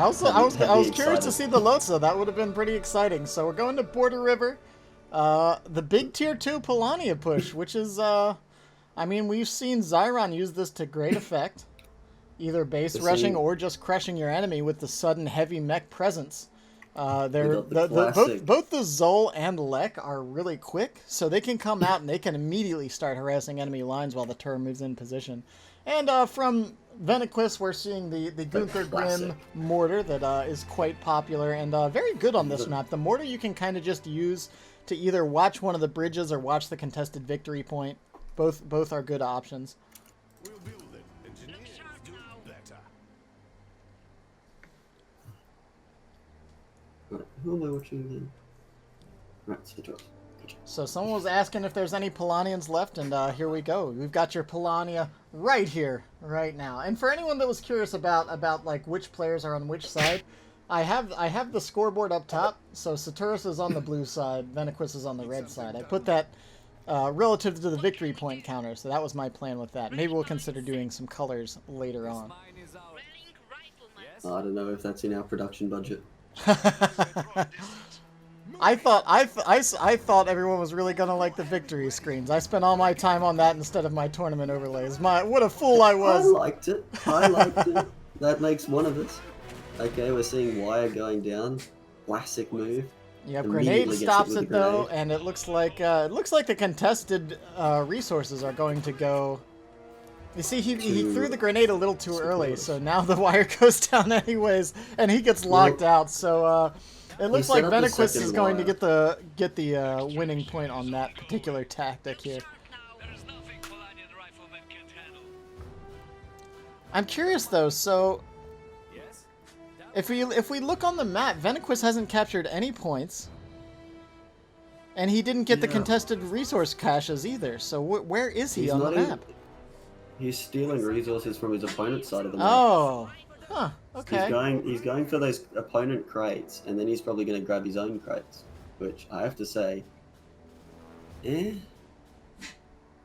I was curious to see the Lotsa. That would have been pretty exciting. So we're going to Border River. The big tier 2 Polania push, which is, I mean, we've seen Zyron use this to great effect. Either base rushing or just crushing your enemy with the sudden heavy mech presence. Both the Zol and Lek are really quick, so they can come out and they can immediately start harassing enemy lines while the turret moves in position. And from Venaqus, we're seeing the Gunther Grim mortar that is quite popular and very good on this map. The mortar you can kind of just use to either watch one of the bridges or watch the contested victory point. Both are good options. Right, who am I watching again? Right, Saturas. So someone was asking if there's any Polanians left, and here we go. We've got your Polania right here, right now. And for anyone that was curious about like which players are on which side, I have the scoreboard up top. So Saturas is on the blue side, Venaqus is on the red side. I put that relative to the victory point counter, so that was my plan with that. Maybe we'll consider doing some colors later on. I don't know if that's in our production budget. I thought everyone was really gonna like the victory screens. I spent all my time on that instead of my tournament overlays. What a fool I was! I liked it. That makes one of us. Okay, we're seeing wire going down. Classic move. Yep, grenade stops it though, and it looks like the contested resources are going to go. You see, he threw the grenade a little too early, so now the wire goes down anyways, and he gets locked out. So it looks like Venaqus is going to get the winning point on that particular tactic here. I'm curious though. So if we look on the map, Venaqus hasn't captured any points, and he didn't get the contested resource caches either. So where is he on the map? He's stealing resources from his opponent's side of the map. Oh, huh. Okay. He's going for those opponent crates, and then he's probably going to grab his own crates, which I have to say,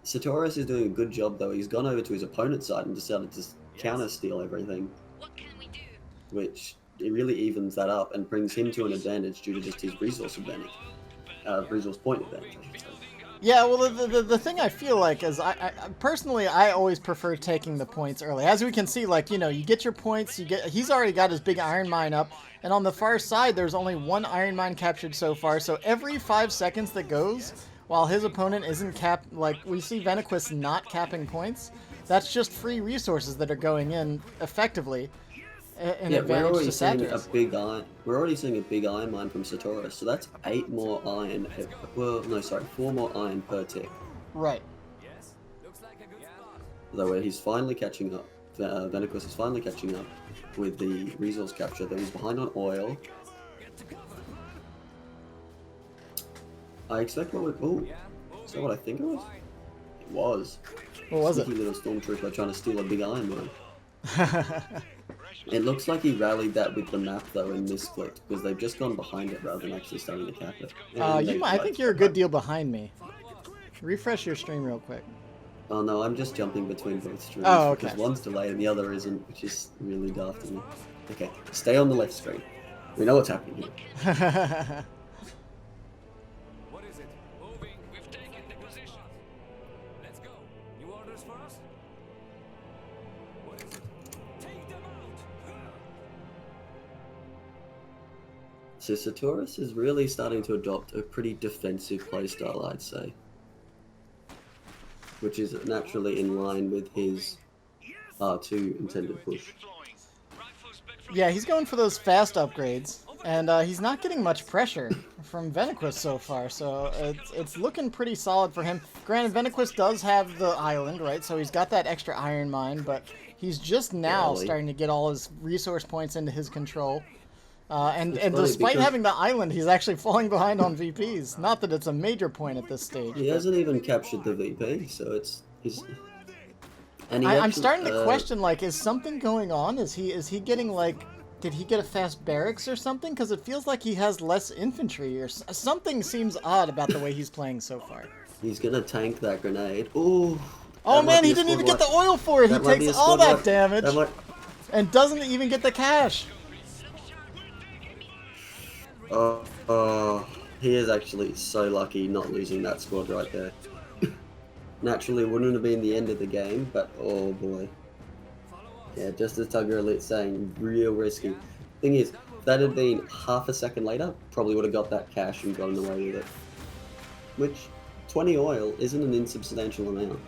Saturas is doing a good job though. He's gone over to his opponent's side and decided to counter steal everything. What can we do? Which it really evens that up and brings him to an advantage due to just his resource advantage, resource point advantage, I should say. Yeah, well, the thing I feel like is, I personally, I always prefer taking the points early. As we can see, like, you know, you get your points, he's already got his big iron mine up, and on the far side, there's only one iron mine captured so far, so every 5 seconds that goes, while his opponent isn't capped, like, we see Venaqus not capping points, that's just free resources that are going in effectively. We're already seeing a big iron. We're already seeing a big iron mine from Saturas, so that's 8 more iron. Well, no, sorry, 4 more iron per tick. Right. Though he's finally catching up. Venaqus is finally catching up with the resource capture. Though he's behind on oil. I expect what would. Oh, is that what I think it was? It was. What was it? Sneaky little stormtrooper trying to steal a big iron mine. It looks like he rallied that with the map though and misclicked because they've just gone behind it rather than actually starting to cap it. I think you're a good deal behind me. Refresh your stream real quick. Oh no, I'm just jumping between both streams because one's delayed and the other isn't, which is really daft to me. Okay, stay on the left screen. We know what's happening here. What is it? Moving. We've taken the position. Let's go. New orders for us? What is it? Take them out. So Saturas is really starting to adopt a pretty defensive playstyle, I'd say. Which is naturally in line with his R2 intended push. Yeah, he's going for those fast upgrades, and he's not getting much pressure from Venaqus so far, so it's looking pretty solid for him. Granted, Venaqus does have the island, right, so he's got that extra iron mine, but he's just now starting to get all his resource points into his control. And despite having the island, he's actually falling behind on VPs. Not that it's a major point at this stage. He hasn't even captured the VP, so I'm starting to question, like, is something going on? Is he getting, like, did he get a fast barracks or something? Because it feels like he has less infantry, or something seems odd about the way he's playing so far. He's gonna tank that grenade. Ooh. Oh man, he didn't even get the oil for it. He takes all that damage and doesn't even get the cash. Oh, he is actually so lucky not losing that squad right there. Naturally, it wouldn't have been the end of the game, but oh boy. Yeah, just as Tugger Elite saying, real risky. Thing is, if that had been half a second later, probably would have got that cash and gotten away with it. Which, 20 oil isn't an insubstantial amount.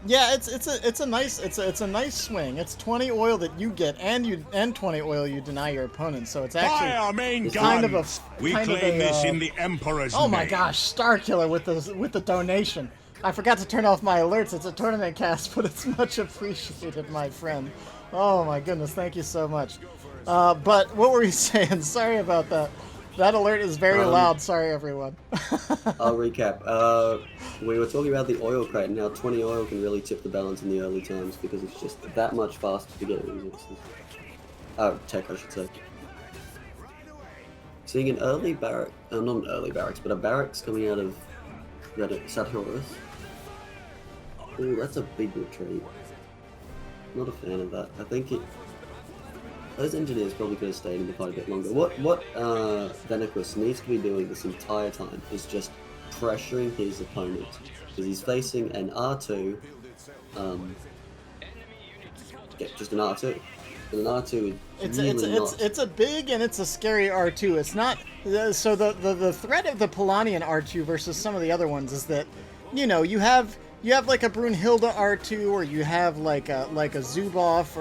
Yeah, it's a nice swing. It's 20 oil that you get, and 20 oil you deny your opponent. So it's actually Fire our main kind of a guns. We kind of claim a, this in the Emperor's Oh my name. gosh, Star Killer with the donation. I forgot to turn off my alerts. It's a tournament cast, but it's much appreciated, my friend. Oh my goodness, thank you so much. But what were you saying? Sorry about that. That alert is very loud. Sorry, everyone. I'll recap. We were talking about the oil crate and how 20 oil can really tip the balance in the early times because it's just that much faster to get resources. Tech, I should say. Seeing an early barrack, not an early barracks, but a barracks coming out of Saturas. Oh, that's a big retreat. Not a fan of that. I think those engineers probably could have stayed in the fight a bit longer. What Venaqus needs to be doing this entire time is just pressuring his opponent because he's facing an R2. Just an R2. And an R2 is It's a big and it's a scary R2. It's not so the threat of the Polanian R2 versus some of the other ones is that you have like a Brunhilde R2 or you have like a Zuboff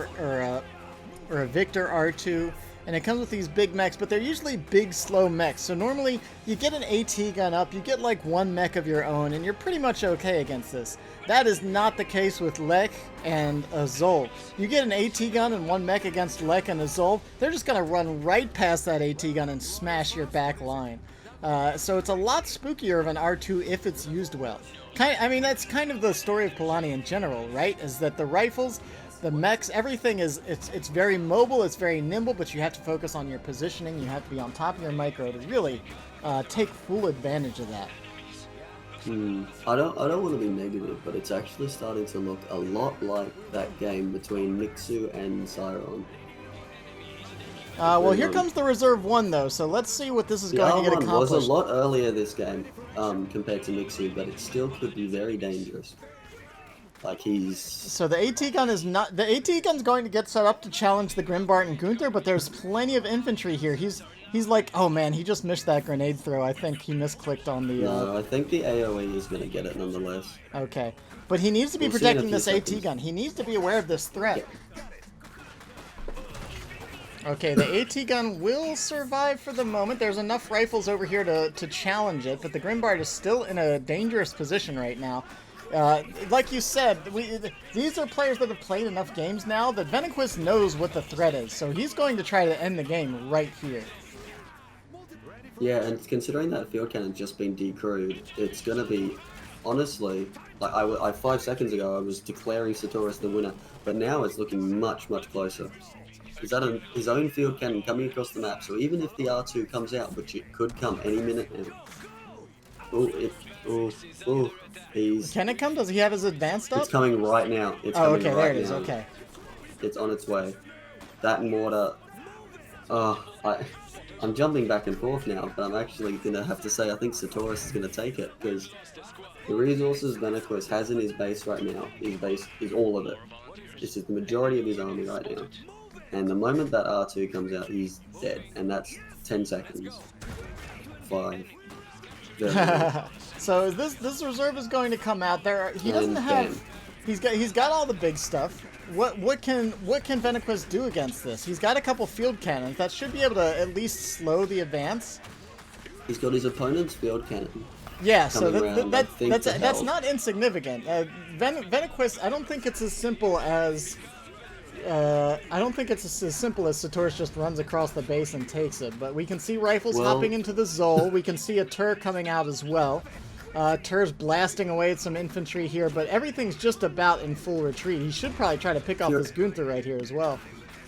or a Victor R2, and it comes with these big mechs, but they're usually big, slow mechs. So normally you get an AT gun up, you get like one mech of your own, and you're pretty much okay against this. That is not the case with Lech and Azul. You get an AT gun and one mech against Lech and Azul, they're just going to run right past that AT gun and smash your back line. So it's a lot spookier of an R2 if it's used well. I mean, that's kind of the story of Polani in general, right? Is that the rifles, the mechs, everything it's very mobile, it's very nimble, but you have to focus on your positioning. You have to be on top of your micro to really take full advantage of that. I don't want to be negative, but it's actually starting to look a lot like that game between Mixu and Siron. Well, here comes the reserve one though, so let's see what this is going to get accomplished. Was a lot earlier this game compared to Mixu, but it still could be very dangerous. Like so the AT gun is not the AT gun's going to get set up to challenge the Grimbart and Gunther, but there's plenty of infantry here. He's like, oh man, he just missed that grenade throw. I think he misclicked on the. No, I think the AOE is going to get it nonetheless. Okay, but he needs to be protecting this AT gun. He needs to be aware of this threat. Okay, the AT gun will survive for the moment. There's enough rifles over here to challenge it, but the Grimbart is still in a dangerous position right now. Like you said, these are players that have played enough games now that Venaqus knows what the threat is, so he's going to try to end the game right here. Yeah, and considering that field cannon's just been decrewed, it's going to be, honestly, like I 5 seconds ago I was declaring Saturas the winner, but now it's looking much, much closer. Is that his own field cannon coming across the map, so even if the R2 comes out, which it could come any minute now. Can it come? Does he have his advanced up? It's coming right now. It's coming right there it is. now. Okay. It's on its way. That mortar. I'm jumping back and forth now, but I'm actually gonna have to say I think Saturas is gonna take it because the resources Venaqus has in his base right now, his base is all of it. This is the majority of his army right now. And the moment that R2 comes out, he's dead, and that's 10 seconds. 5. So this reserve is going to come out there. He doesn't have. He's got all the big stuff. What can Venaqus do against this? He's got a couple field cannons that should be able to at least slow the advance. He's got his opponent's field cannon. Yeah, so that's not insignificant. Venaqus, I don't think it's as simple as. I don't think it's as simple as Saturas just runs across the base and takes it, but we can see rifles hopping into the Zol. We can see a Tur coming out as well. Tur's blasting away at some infantry here, but everything's just about in full retreat. He should probably try to pick off this Gunther right here as well.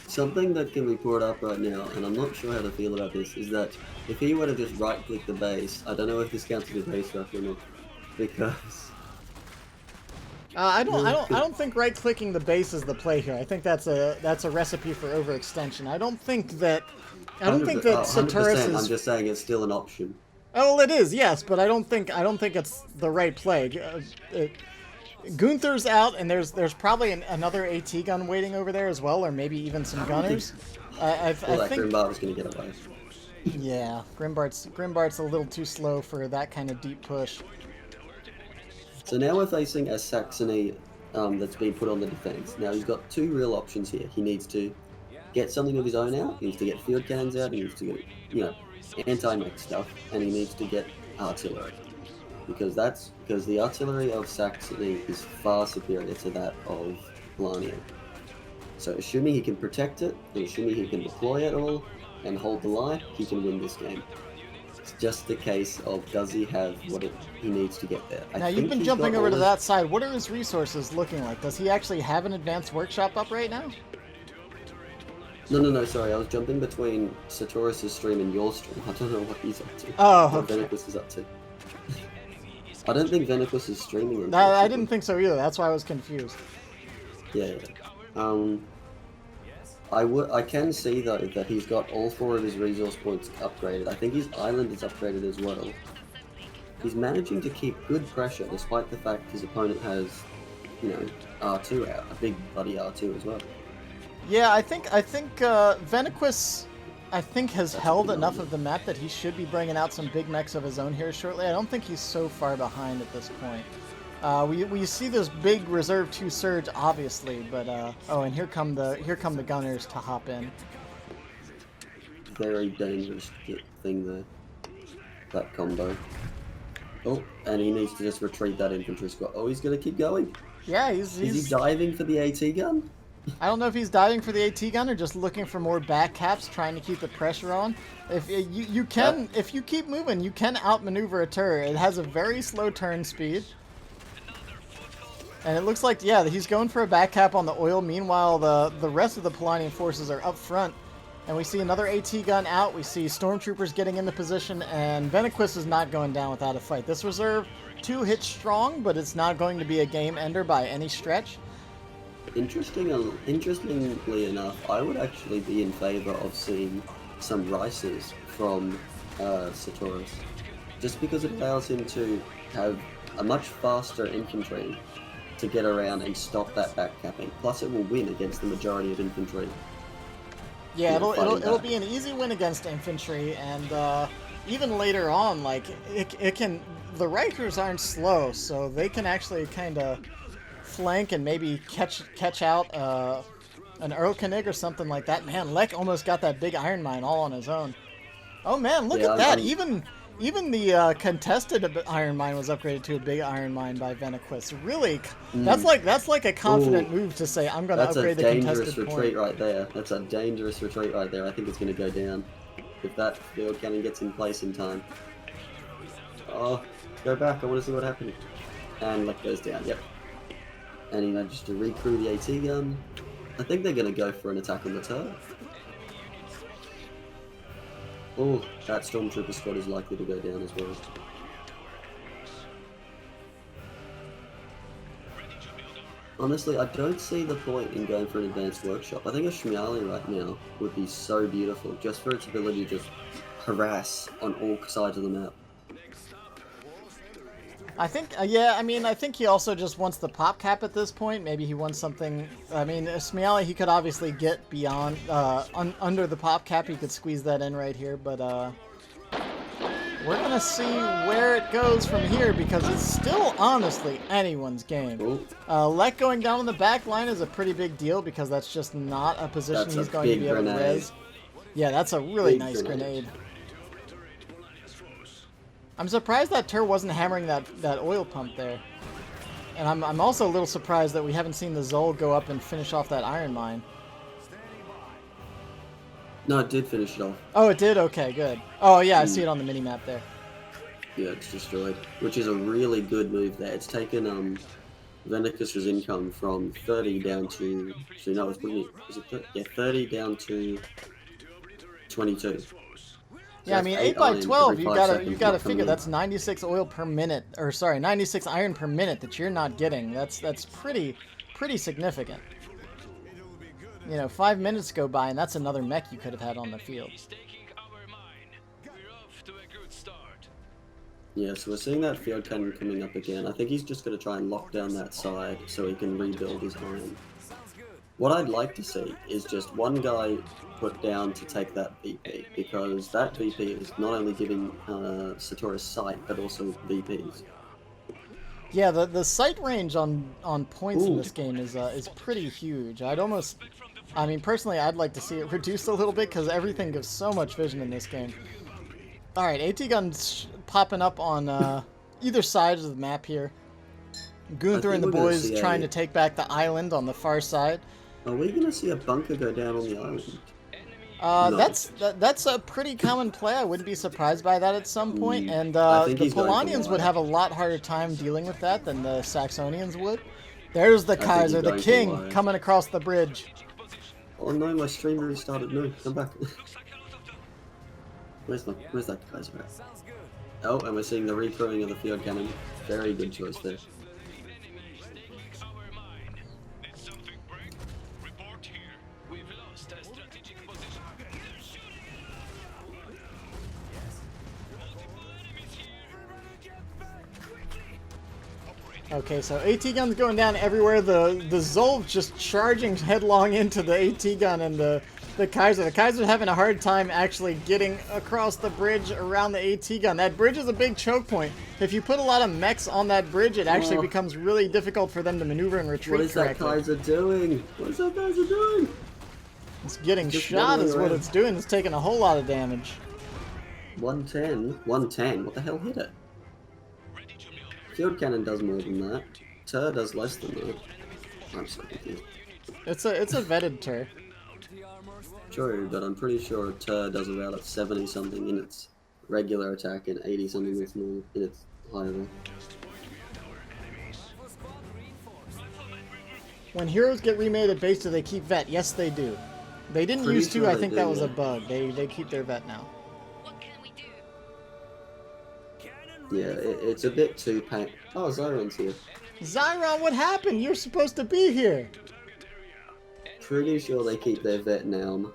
Something that can be brought up right now, and I'm not sure how to feel about this, is that if he were to just right-click the base, I don't know if this counts as a base rush or not, because I don't think right-clicking the base is the play here. I think that's a recipe for overextension. I don't think that 100%, Saturas is. I'm just saying it's still an option. Oh, well, it is, yes, but I don't think it's the right play. Gunther's out, and there's probably another AT gun waiting over there as well, or maybe even some gunners. I That think. Grimbart was going to get away. Yeah, Grimbart's a little too slow for that kind of deep push. So now we're facing a Saxony that's been put on the defense. Now he's got two real options here. He needs to get something of his own out. He needs to get field cannons out. He needs to get, anti-mech stuff, and he needs to get artillery. Because the artillery of Saxony is far superior to that of Polania. So assuming he can protect it, and assuming he can deploy it all, and hold the line, he can win this game. It's just the case of, does he have what he needs to get there? Now, you've been jumping over to that side. What are his resources looking like? Does he actually have an advanced workshop up right now? No, sorry, I was jumping between Saturas' stream and your stream. I don't know what he's up to. Oh, what okay. Venaqus is up to. I don't think Venaqus is streaming. I didn't think so either. That's why I was confused. Yeah. I can see though that he's got all 4 of his resource points upgraded. I think his island is upgraded as well. He's managing to keep good pressure despite the fact his opponent has, R2 out, a big bloody R2 as well. Yeah, I think Venaqus, has held enough of the map that he should be bringing out some big mechs of his own here shortly. I don't think he's so far behind at this point. We see this big reserve 2 surge, obviously, but and here come the gunners to hop in. Very dangerous thing there, that combo. Oh, and he needs to just retreat that infantry squad. Oh, he's gonna keep going. Yeah, Is he diving for the AT gun? I don't know if he's diving for the AT gun or just looking for more back caps, trying to keep the pressure on. If if you keep moving, you can outmaneuver a turret. It has a very slow turn speed. And it looks like, yeah, he's going for a back cap on the oil. Meanwhile, the rest of the Polanian forces are up front. And we see another AT gun out. We see stormtroopers getting into position. And Venaqus is not going down without a fight. This reserve 2 hits strong, but it's not going to be a game ender by any stretch. Interestingly enough, I would actually be in favor of seeing some rices from Saturas. Just because it allows him to have a much faster infantry to get around and stop that backcapping. Plus, it will win against the majority of infantry. Yeah, it'll be an easy win against infantry, and even later on, like it can. The Rikers aren't slow, so they can actually kind of flank and maybe catch out an Erlkönig or something like that. Man, Lek almost got that big iron mine all on his own. Oh man, look at that! Even the contested iron mine was upgraded to a big iron mine by Venaqus. Really, that's like a confident move to say, I'm going to upgrade the contested point. That's a dangerous retreat right there. That's a dangerous retreat right there. I think it's going to go down if that field cannon gets in place in time. Oh, go back. I want to see what happened. And Lek goes down. Yep. And he manages to recrew the AT gun. I think they're going to go for an attack on the turret. Oh, that stormtrooper squad is likely to go down as well. Honestly, I don't see the point in going for an advanced workshop. I think a Shmiali right now would be so beautiful, just for its ability to just harass on all sides of the map. I think, yeah, I mean, I think he also just wants the pop cap at this point. Maybe he wants something. I mean, Shmiali, he could obviously get beyond, under the pop cap. He could squeeze that in right here, but we're gonna see where it goes from here because it's still honestly anyone's game. Lek going down on the back line is a pretty big deal because that's just not a position he's going to be able to res. Yeah, that's a really nice grenade. I'm surprised that Tur wasn't hammering that oil pump there. And I'm also a little surprised that we haven't seen the Zol go up and finish off that iron mine. No, it did finish it off. Oh, it did? Okay, good. Oh, yeah, I see it on the mini-map there. Yeah, it's destroyed, which is a really good move there. It's taken Venaqus' income from 30 down to... So, no, it's pretty... Is it 30? Yeah, 30 down to 22. Yeah, I that's mean 8 8 by iron 12. every You 5 gotta seconds figure not coming in. that's 96 oil per minute, or sorry, 96 iron per minute that you're not getting. That's pretty significant. You know, 5 minutes go by and that's another mech you could have had on the field. Yeah, so we're seeing that field cannon coming up again. I think he's just going to try and lock down that side so he can rebuild his iron. What I'd like to see is just one guy put down to take that VP, because that VP is not only giving Saturas sight, but also VPs. Yeah, the sight range on points in Ooh. this game is pretty huge. I mean, personally, I'd like to see it reduced a little bit because everything gives so much vision in this game. All right, AT guns popping up on either side of the map here. Gunther and the boys trying to take back the island on the far side. Are we going to see a bunker go down on the island? No. That's a pretty common play. I wouldn't be surprised by that at some point. And I think the he's going for Polonians would wide. have a lot harder time dealing with that than the Saxonians would. There's the think he's Kaiser, the going for king, wide. coming across the bridge. Oh no, my stream restarted. No, come back. Where's that Kaiser at? Oh, and we're seeing the recrewing of the field cannon. Very good choice there. Okay, so AT gun's going down everywhere. The Zolv just charging headlong into the AT gun and the Kaiser. The Kaiser's having a hard time actually getting across the bridge around the AT gun. That bridge is a big choke point. If you put a lot of mechs on that bridge, it actually becomes really difficult for them to maneuver and retreat What is that correctly. Kaiser doing? What is that Kaiser doing? It's getting Just shot is waddling what around. it's doing. It's taking a whole lot of damage. 110? 110? What the hell hit it? Field cannon does more than that. Tur does less than that. I'm so confused. It's a vetted turret. True, but I'm pretty sure Tur does about a 70 something in its regular attack and 80 something in its normal, in its higher one. When heroes get remade at base, do they keep vet? Yes, they do. They didn't Pretty used to. sure I they think do, that was yeah. a bug. They keep their vet now. Yeah, it's a bit too pain. Oh, Zyron's here. Zyron, what happened? You're supposed to be here. Pretty sure they keep their vet now.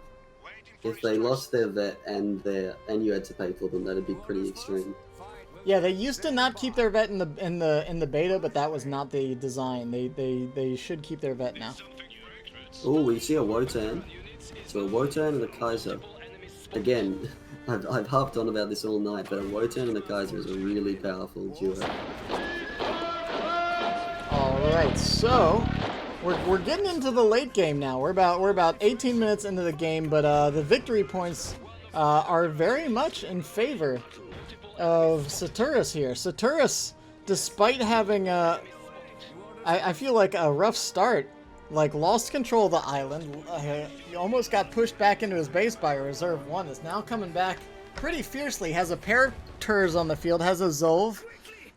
If they lost their vet and you had to pay for them, that'd be pretty extreme. Yeah, they used to not keep their vet in the beta, but that was not the design. They should keep their vet now. Oh, we see a Wotan. So a Wotan and a Kaiser. Again, I've harped on about this all night, but a Wotan and a Kaiser is a really powerful duo. All right, so we're getting into the late game now. We're about 18 minutes into the game, but the victory points are very much in favor of Saturas here. Saturas, despite having I feel like a rough start, like lost control of the island, he almost got pushed back into his base by a reserve one, is now coming back pretty fiercely, has a pair of Turs on the field, has a Zolv,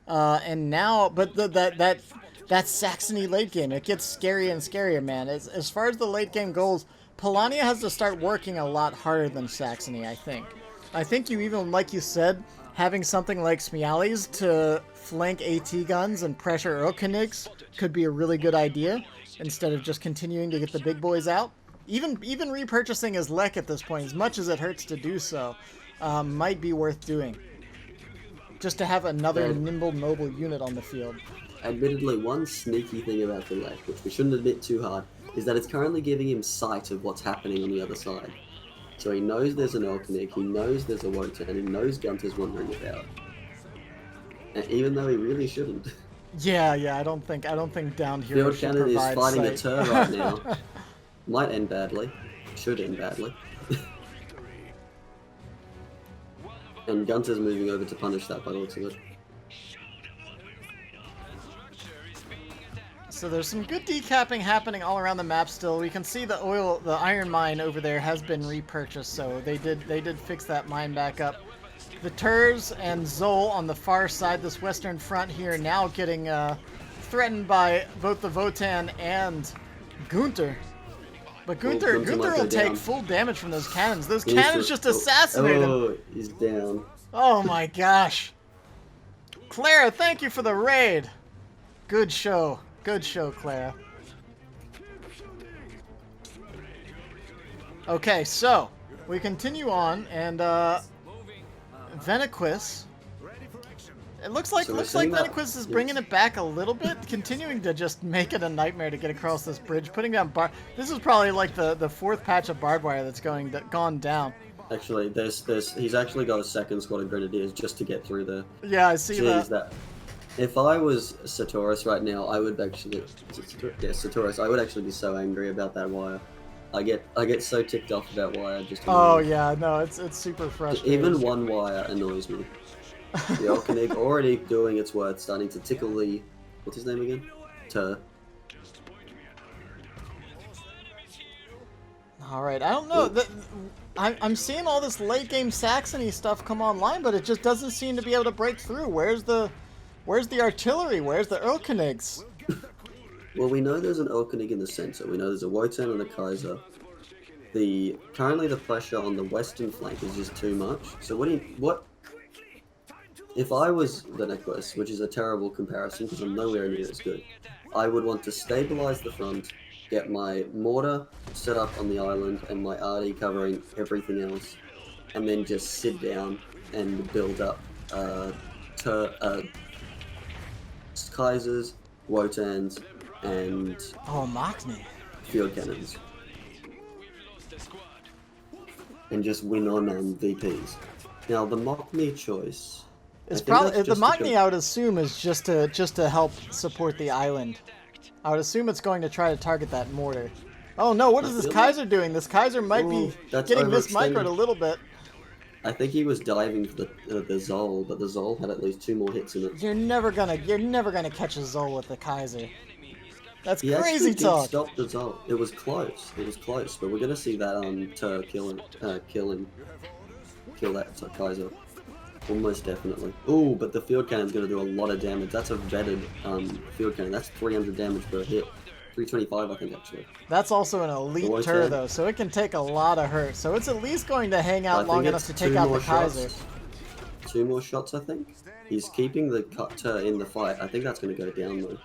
and now, but that Saxony late game, it gets scarier and scarier, man. As far as the late game goes, Polania has to start working a lot harder than Saxony, I think. I think you even, like you said, having something like Smialis to flank AT guns and pressure Urkenigs could be a really good idea, instead of just continuing to get the big boys out. Even repurchasing his Lek at this point, as much as it hurts to do so, might be worth doing. Just to have another nimble, mobile unit on the field. Admittedly, one sneaky thing about the Lek, which we shouldn't admit too hard, is that it's currently giving him sight of what's happening on the other side. So he knows there's an Urkenig, he knows there's a Wotan, and he knows Gunter's wandering about. And even though he really shouldn't. Yeah, I don't think down here Field should Cannon is provide fighting a sight. Tur right now. Might end badly. Should end badly. And Gunter's moving over to punish that by the looks of it. So there's some good decapping happening all around the map still. We can see the iron mine over there has been repurchased, so they did fix that mine back up. The Turs and Zol on the far side, this western front here, now getting threatened by both the Wotan and Gunther. But Well, Gunther Gunther might go will take down. full damage from those cannons. Those He's cannons just assassinate him. Oh, he's down. Oh my gosh. Clara, thank you for the raid. Good show. Good show, Clara. Okay, so we continue on, and Venaqus. It looks like So we're seeing that- Venaqus is bringing it back a little bit, continuing to just make it a nightmare to get across this bridge, putting down This is probably like the fourth patch of barbed wire that's gone down. Actually, he's actually got a second squad of grenadiers just to get through there. Yeah, I see that. If I was Saturas right now, I would actually, Saturas, I would actually be so angry about that wire. I get so ticked off about wire just. Oh yeah, no, it's super frustrating. Even one wire annoys me. The Alchemig already doing its work, starting to tickle the, what's his name again? All right, I don't know. I'm seeing all this late game Saxony stuff come online, but it just doesn't seem to be able to break through. Where's the artillery? Where's the Erlkönigs? Well, we know there's an Erlkönig in the center. We know there's a Wotan and a Kaiser. Currently the pressure on the western flank is just too much. So what? If I was Venaqus, which is a terrible comparison because I'm nowhere near as good, I would want to stabilize the front, get my mortar set up on the island and my RD covering everything else, and then just sit down and build up Kaisers, Wotans, and Machni. field cannons, and just win on VPs. Now the Machni choice. It's probably the Machni. I would assume is just to help support the island. I would assume it's going to try to target that mortar. Oh no! What is this Kaiser doing? This Kaiser might be getting mismicroed a little bit. I think he was diving for the Zol, but the Zol had at least 2 more hits in it. You're never gonna catch a Zol with the Kaiser. That's He crazy actually talk. Did stop the Zol. It was close. It was close, but we're gonna see that Tur kill that Kaiser. Almost definitely. Ooh, but the field cannon's gonna do a lot of damage. That's a vetted field cannon. That's 300 damage per hit. 325, I think, actually. That's also an elite Tur, though, so it can take a lot of hurt. So it's at least going to hang out long enough to take out the Kaiser. 2 more shots, I think. He's keeping the Tur in the fight. I think that's going to go down, though.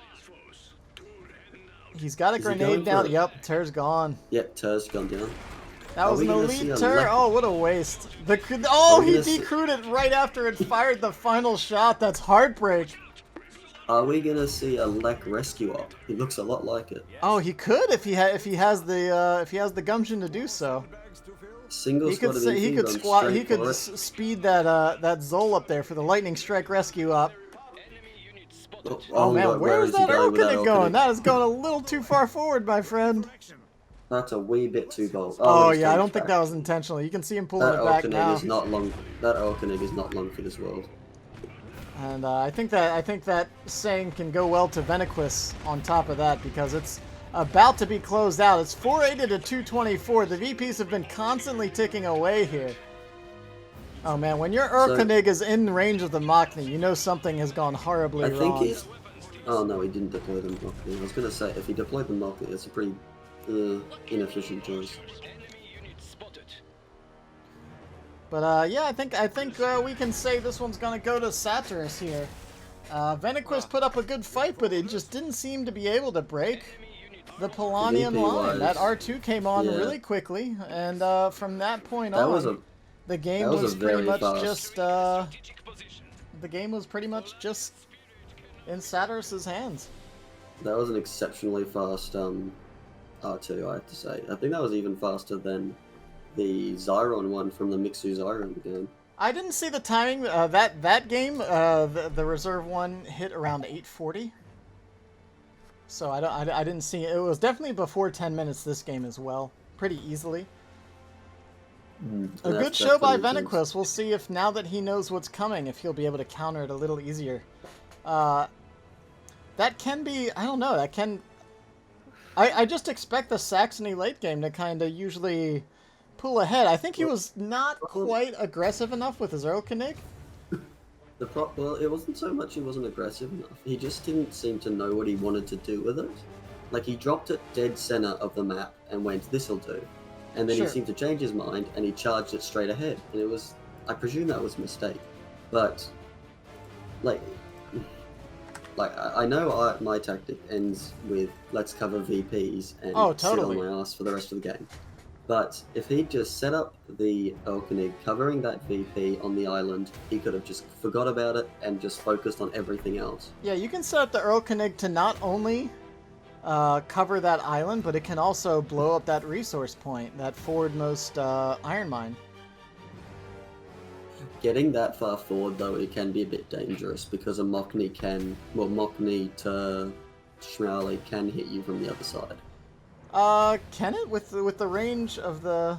He's got a grenade down. Yep, Tur's gone. Yep, Tur's gone down. That was an elite Tur. Oh, what a waste. He decrewed it right after it fired the final shot. That's heartbreak. Are we gonna see a Lek rescue op? He looks a lot like it. Oh, he could if he has the gumption to do so. Single he could speed that Zol up there for the lightning strike rescue op. Oh man, where's that Erlkönig going? That is going a little too far forward, my friend. That's a wee bit too bold. Oh yeah, I don't think that was intentional. You can see him pulling it back now. Is not long. That Erlkönig is not long for this world. And I think that saying can go well to Venaqus on top of that, because it's about to be closed out. It's 480 to 224. The VPs have been constantly ticking away here. Oh man, when your Erlkönig is in range of the Machni, you know something has gone horribly wrong. I think he's... Oh no, he didn't deploy the Machni. I was going to say, if he deployed the Machni, it's a pretty inefficient choice. But yeah, I think we can say this one's gonna go to Saturas here. Venaqus put up a good fight, but it just didn't seem to be able to break the Polonian line. That R2 came on really quickly, and from that point on, the game was pretty much just in Saturas's hands. That was an exceptionally fast R2, I have to say. I think that was even faster than the Zyron one from the Mixu Zyron game. I didn't see the timing. That game, the reserve one hit around 8:40. So I didn't see it. It was definitely before 10 minutes. This game as well, pretty easily. A good show by Venaqus. We'll see if now that he knows what's coming, if he'll be able to counter it a little easier. That can be. I don't know. That can. I just expect the Saxony late game to kind of usually pull ahead. I think he was not quite aggressive enough with his Erlkönig. Well, it wasn't so much he wasn't aggressive enough. He just didn't seem to know what he wanted to do with it. Like, he dropped it dead center of the map and went, this'll do. And then Sure. he seemed to change his mind and he charged it straight ahead. And it was, I presume that was a mistake. But, like I know my tactic ends with let's cover VPs and totally. sit on my ass for the rest of the game. But if he just set up the Elkenig covering that VP on the island, he could have just forgot about it and just focused on everything else. Yeah, you can set up the Erlkönig to not only cover that island, but it can also blow up that resource point, that forwardmost iron mine. Getting that far forward, though, it can be a bit dangerous because a Mockney to Schmowley can hit you from the other side. Can it with the range of the?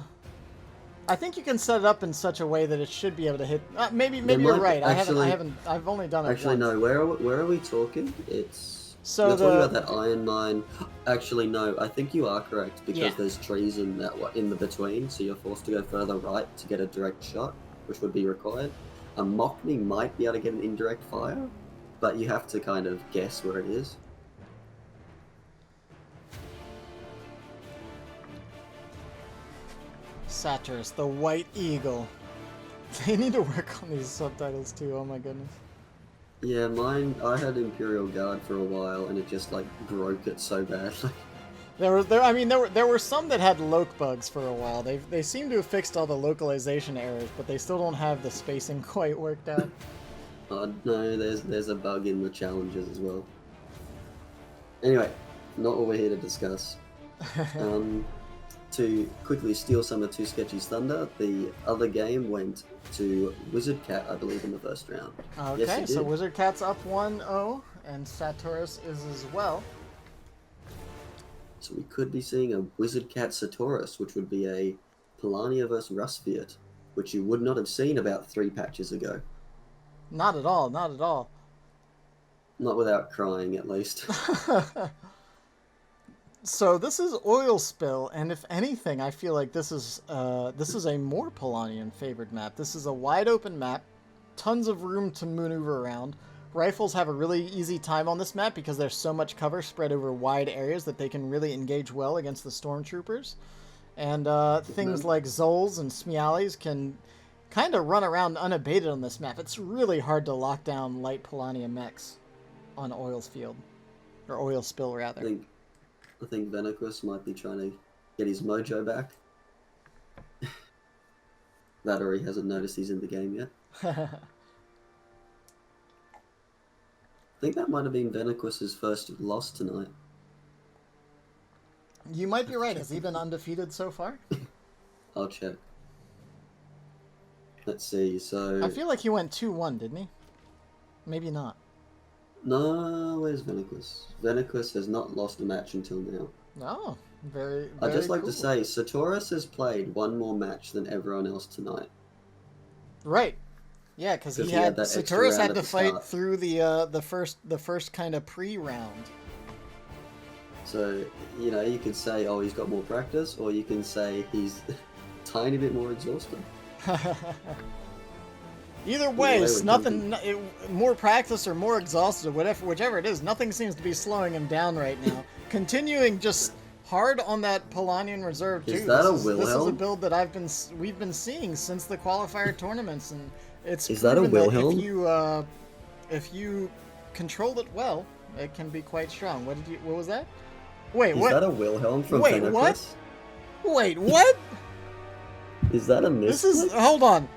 I think you can set it up in such a way that it should be able to hit. Maybe you're right. I've only done it. Actually, once. no. Where are we talking? So you're talking about that iron mine. Actually, no. I think you are correct because there's trees in the between, so you're forced to go further right to get a direct shot, which would be required. A Mockney might be able to get an indirect fire, but you have to kind of guess where it is. Saturas, the White Eagle. They need to work on these subtitles too. Oh my goodness. Yeah, I had Imperial Guard for a while, and it just like broke it so badly. There were some that had loc bugs for a while. They seem to have fixed all the localization errors, but they still don't have the spacing quite worked out. No, there's a bug in the challenges as well. Anyway, not what we're here to discuss. To quickly steal some of Too Sketchy's thunder, the other game went to Wizard Cat, I believe, in the first round. Okay, yes, so Wizard Cat's up 1-0, and Saturas is as well. So we could be seeing a Wizard Cat Saturas, which would be a Polania vs. Rusviet, which you would not have seen about 3 patches ago. Not at all, not at all. Not without crying, at least. So this is Oil Spill, and if anything, I feel like this is a more Polanian favored map. This is a wide open map, tons of room to maneuver around. Rifles have a really easy time on this map because there's so much cover spread over wide areas that they can really engage well against the stormtroopers. And things like Zols and Smialis can kind of run around unabated on this map. It's really hard to lock down light Polania mechs on Oil's Field, or Oil Spill rather. I think Venaqus might be trying to get his mojo back. That or he hasn't noticed he's in the game yet. I think that might have been Venaqus's first loss tonight. You might be right. Has he been undefeated so far? I'll check. Let's see, so... I feel like he went 2-1, didn't he? Maybe not. No, where's Venaqus? Venaqus has not lost a match until now. Oh, very I'd just like cool. to say, Saturas has played one more match than everyone else tonight. Right. Yeah, because he had Saturas had to fight through the first kind of pre-round. So, you know, you could say, oh, he's got more practice, or you can say he's a tiny bit more exhausted. Either way, it's nothing. More practice or more exhausted, whichever it is, nothing seems to be slowing him down right now. Continuing just hard on that Polanian reserve too. Is that a Wilhelm? This is a build that we've been seeing since the qualifier tournaments, and it's is that a Wilhelm? That if you control it well, it can be quite strong. What was that? Wait, what? Is that a Wilhelm from Venaqus? What? Wait, what? Is that a miss? This is hold on.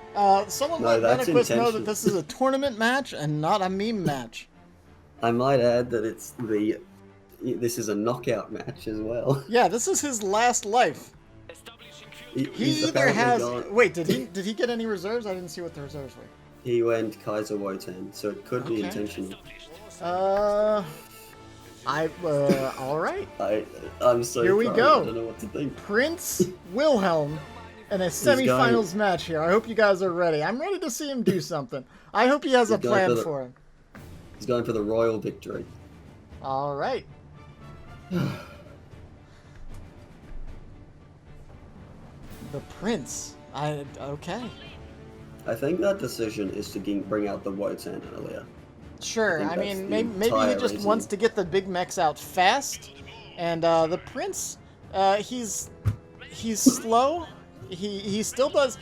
Someone let Venaqus know that this is a tournament match and not a meme match. I might add that this is a knockout match as well. Yeah, this is his last life. He either has. Wait, did he get any reserves? I didn't see what the reserves were. He went Kaiser Wotan, so it could be intentional. All right. I'm so Here we proud. go. I don't know what to think. Prince Wilhelm in a semifinals match here. I hope you guys are ready. I'm ready to see him do something. I hope he has a plan for him. He's going for the royal victory. All right. The Prince. Okay. I think that decision is to bring out the Wotan earlier. Sure. I mean, maybe he just wants to get the big mechs out fast And the prince, he's slow. He still does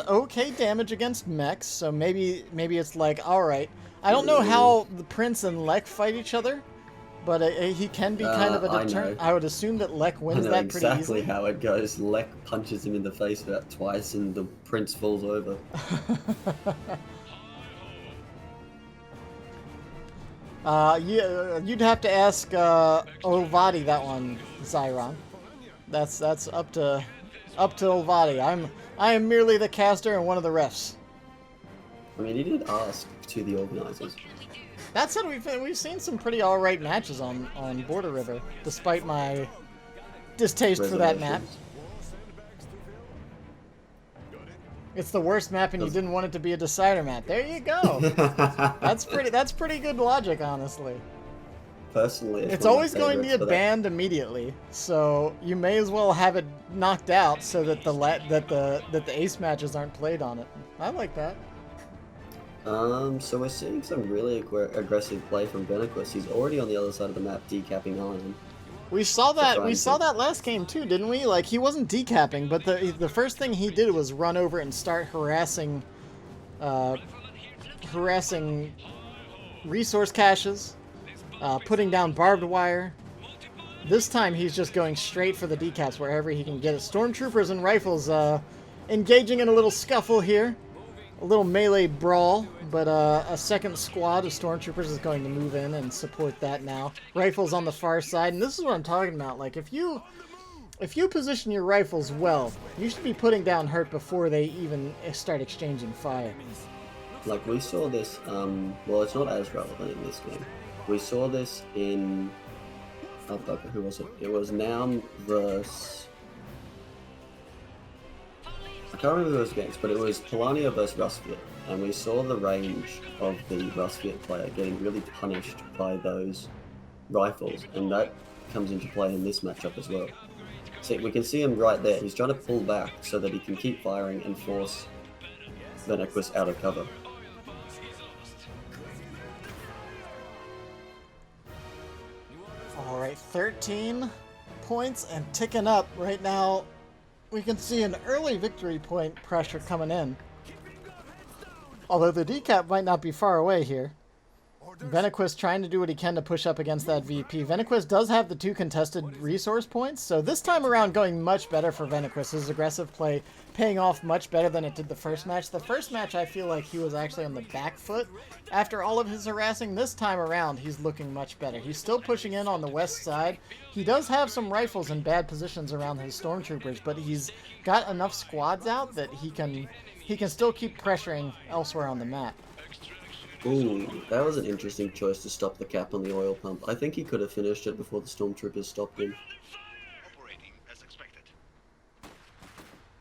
okay damage against mechs. So maybe it's like, all right. I don't know how the prince and Lek fight each other, but he can be kind of a deterrent. I would assume that Lek wins that pretty easily. Exactly how it goes. Lek punches him in the face about twice, and the prince falls over. You'd have to ask Olvadi that one, Zyron. That's up to Olvadi. I am merely the caster and one of the refs. I mean, he did ask to the organizers. That said, we've seen some pretty alright matches on Border River, despite my distaste for that map. It's the worst map, and you didn't want it to be a decider map. There you go. That's pretty good logic, honestly. Personally, it's always going to get banned immediately, so you may as well have it knocked out so that the ace matches aren't played on it. I like that. So we're seeing some really aggressive play from Venaqus. He's already on the other side of the map, decapping Iron. We saw that. We saw that last game too, didn't we? Like, he wasn't decapping, but the first thing he did was run over and start harassing resource caches, putting down barbed wire. This time he's just going straight for the decaps wherever he can get it. Stormtroopers and rifles engaging in a little scuffle here. A little melee brawl, but a second squad of stormtroopers is going to move in and support that now. Rifles on the far side, and this is what I'm talking about. Like, if you position your rifles well, you should be putting down hurt before they even start exchanging fire. Like, we saw this, well, it's not as relevant in this game. We saw this in, oh fuck, who was it? It was Naum versus, I can't remember who it was against, but it was Polania versus Rusviet, and we saw the range of the Rusviet player getting really punished by those rifles, and that comes into play in this matchup as well. See, we can see him right there. He's trying to pull back so that he can keep firing and force Venaqus out of cover. Alright, 13 points and ticking up right now. We can see an early victory point pressure coming in. Although the decap might not be far away here. Venaqus trying to do what he can to push up against that VP. Venaqus does have the 2 contested resource points, so this time around going much better for Venaqus. His aggressive play paying off much better than it did the first match. The first match I feel like he was actually on the back foot after all of his harassing. This time around he's looking much better. He's still pushing in on the west side. He does have some rifles in bad positions around his stormtroopers, but he's got enough squads out that he can still keep pressuring elsewhere on the map. Ooh, that was an interesting choice to stop the cap on the oil pump. I think he could have finished it before the stormtroopers stopped him.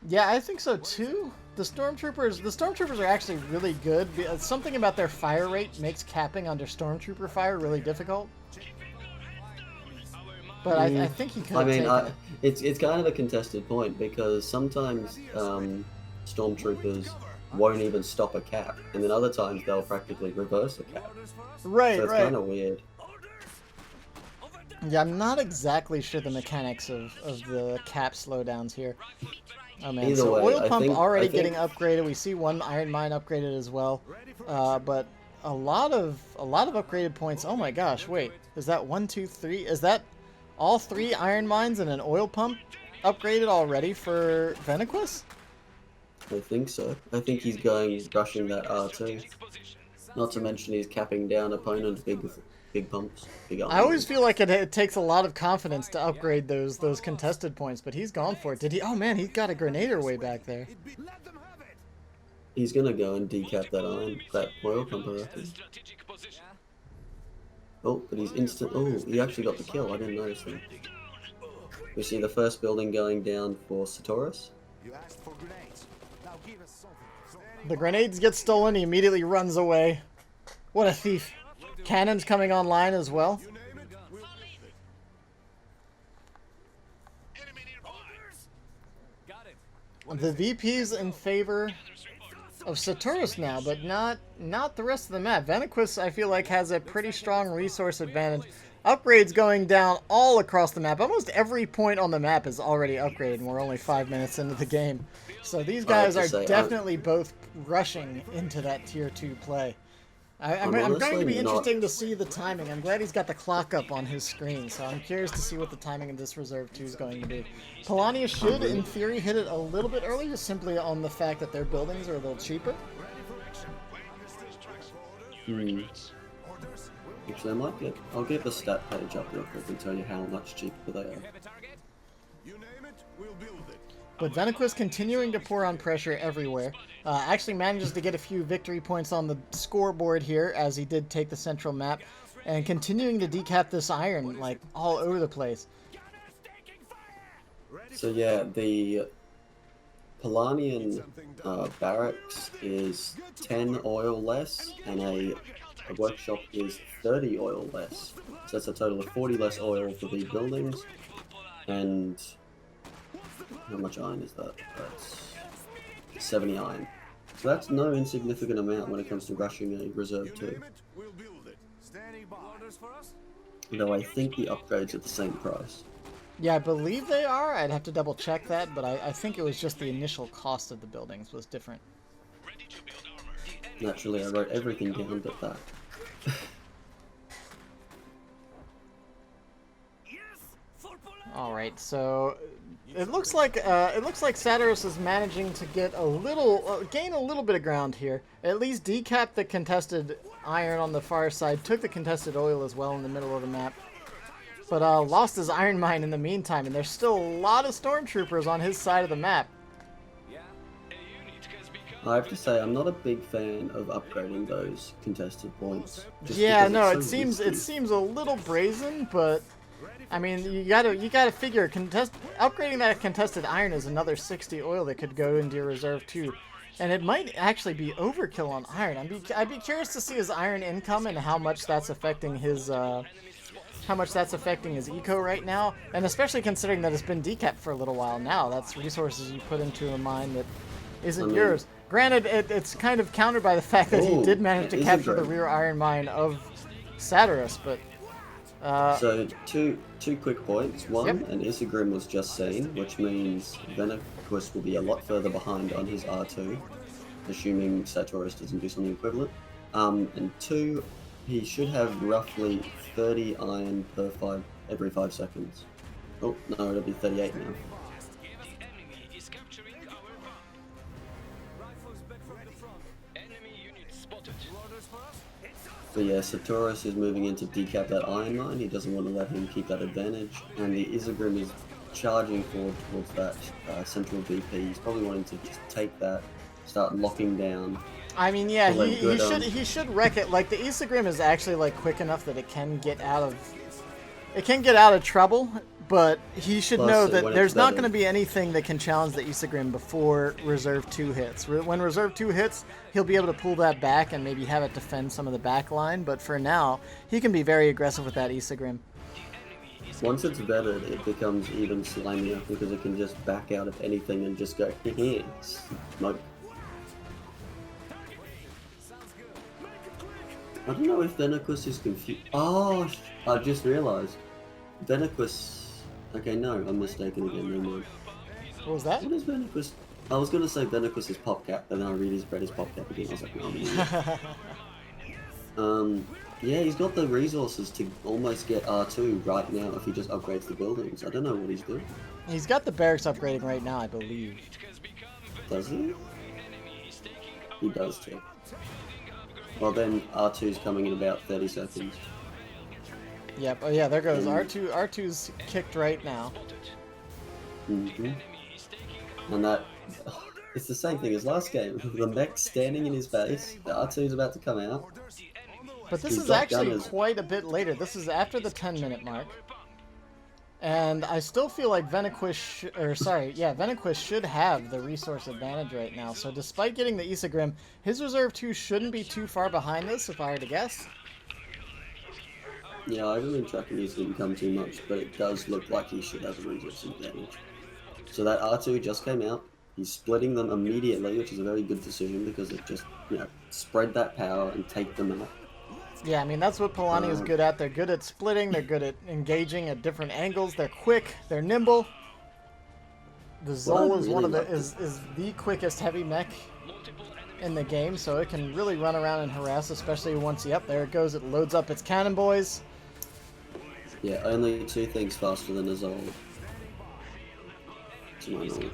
Yeah, I think so too. The stormtroopers are actually really good. Something about their fire rate makes capping under stormtrooper fire really difficult. But I think he could have taken it. It's kind of a contested point because sometimes stormtroopers won't even stop a cap, and then other times they'll practically reverse a cap. Right, so it's kind of weird. Yeah, I'm not exactly sure the mechanics of the cap slowdowns here. Oh man, so oil pump already getting upgraded. We see one iron mine upgraded as well, but a lot of upgraded points. Oh my gosh, wait, is that 1, 2, 3? Is that all 3 iron mines and an oil pump upgraded already for Venaqus? I think so. I think he's rushing that R2. Not to mention he's capping down opponents' big pumps. I always feel like it takes a lot of confidence to upgrade those contested points, but he's gone for it. Did he? Oh man, he's got a grenader way back there. He's gonna go and decap that oil pump, I reckon. Oh, but he's instant. Oh, he actually got the kill. I didn't notice that. We see the first building going down for Saturas. The grenades get stolen, he immediately runs away. What a thief. Cannons coming online as well. The VP's in favor of Saturas now, but not the rest of the map. Venaqus, I feel like, has a pretty strong resource advantage. Upgrades going down all across the map. Almost every point on the map is already upgraded, and we're only 5 minutes into the game. So these guys are definitely both rushing into that Tier 2 play. I'm going to be interesting to see the timing. I'm glad he's got the clock up on his screen, so I'm curious to see what the timing of this Reserve 2 is going to be. Polania should, in theory, hit it a little bit earlier, simply on the fact that their buildings are a little cheaper. Actually, I'll get the stat page up real quick and tell you how much cheaper they are. But Venaqus continuing to pour on pressure everywhere. Actually manages to get a few victory points on the scoreboard here, as he did take the central map, and continuing to decap this iron like all over the place. So yeah, the Polanian barracks is 10 oil less, and a workshop is 30 oil less. So that's a total of 40 less oil for the buildings. And how much iron is that? That's 70 iron. So that's no insignificant amount when it comes to rushing a Reserve 2. Though I think the upgrades are the same price. Yeah, I believe they are. I'd have to double check that, but I think it was just the initial cost of the buildings was different. Naturally, I wrote everything down but that. Alright, so it looks like Saturas is managing to get a little, gain a little bit of ground here. At least decap the contested iron on the far side, took the contested oil as well in the middle of the map. But lost his iron mine in the meantime, and there's still a lot of stormtroopers on his side of the map. I have to say, I'm not a big fan of upgrading those contested points. Yeah, no, it seems a little brazen, but I mean, you gotta figure upgrading that contested iron is another 60 oil that could go into your Reserve 2, and it might actually be overkill on iron. I'd be curious to see his iron income and how much that's affecting his eco right now, and especially considering that it's been decapped for a little while now. That's resources you put into a mine that isn't yours. Granted, it's kind of countered by the fact that he did manage to capture the rear iron mine of Saturas, but so two quick points. One, an Isagrim was just seen, which means Venaqus will be a lot further behind on his R2, assuming Saturas doesn't do something equivalent. And two, he should have roughly 30 iron every 5 seconds. Oh, no, it'll be 38 now. So yeah, Saturas is moving in to decap that iron mine. He doesn't want to let him keep that advantage. And the Isagrim is charging forward towards that central VP. He's probably wanting to just take that, start locking down. I mean, yeah, he should wreck it. Like, the Isagrim is actually like quick enough that it can get out of trouble. But he should know that there's not going to be anything that can challenge the Isagrim before Reserve 2 hits. When Reserve 2 hits, he'll be able to pull that back and maybe have it defend some of the back line. But for now, he can be very aggressive with that Isagrim. Once it's vetted, it becomes even slimier because it can just back out of anything and just go, hehe, smoke. I don't know if Venaqus is confused. Oh, I just realized. Venaqus... Okay, no, I'm mistaken again, no more. What was that? What is Venaqus? I was going to say Venaqus is PopCap, but then I read his PopCap again. I was like, no, yeah, he's got the resources to almost get R2 right now if he just upgrades the buildings. I don't know what he's doing. He's got the barracks upgrading right now, I believe. Does he? He does too. Well then, R2's coming in about 30 seconds. Yep. Oh yeah, there goes R2. R2's kicked right now. And that, it's the same thing as last game. The Mech standing in his base. The R2's about to come out. But this is actually quite a bit later. This is after the 10-minute mark. And I still feel like Venaqus should have the resource advantage right now. So despite getting the Isagrim, his Reserve 2 shouldn't be too far behind this, if I were to guess. Yeah, I haven't been tracking his income too much, but it does look like he should have a resource advantage. So that R2 just came out. He's splitting them immediately, which is a very good decision because it just, spread that power and take them out. Yeah, I mean, that's what Polani is good at. They're good at splitting, they're good at engaging at different angles, they're quick, they're nimble. The Zol is one of the is the quickest heavy mech in the game, so it can really run around and harass, especially once you up there it goes, it loads up its cannon boys. Yeah, only 2 things faster than a Zol. To my knowledge.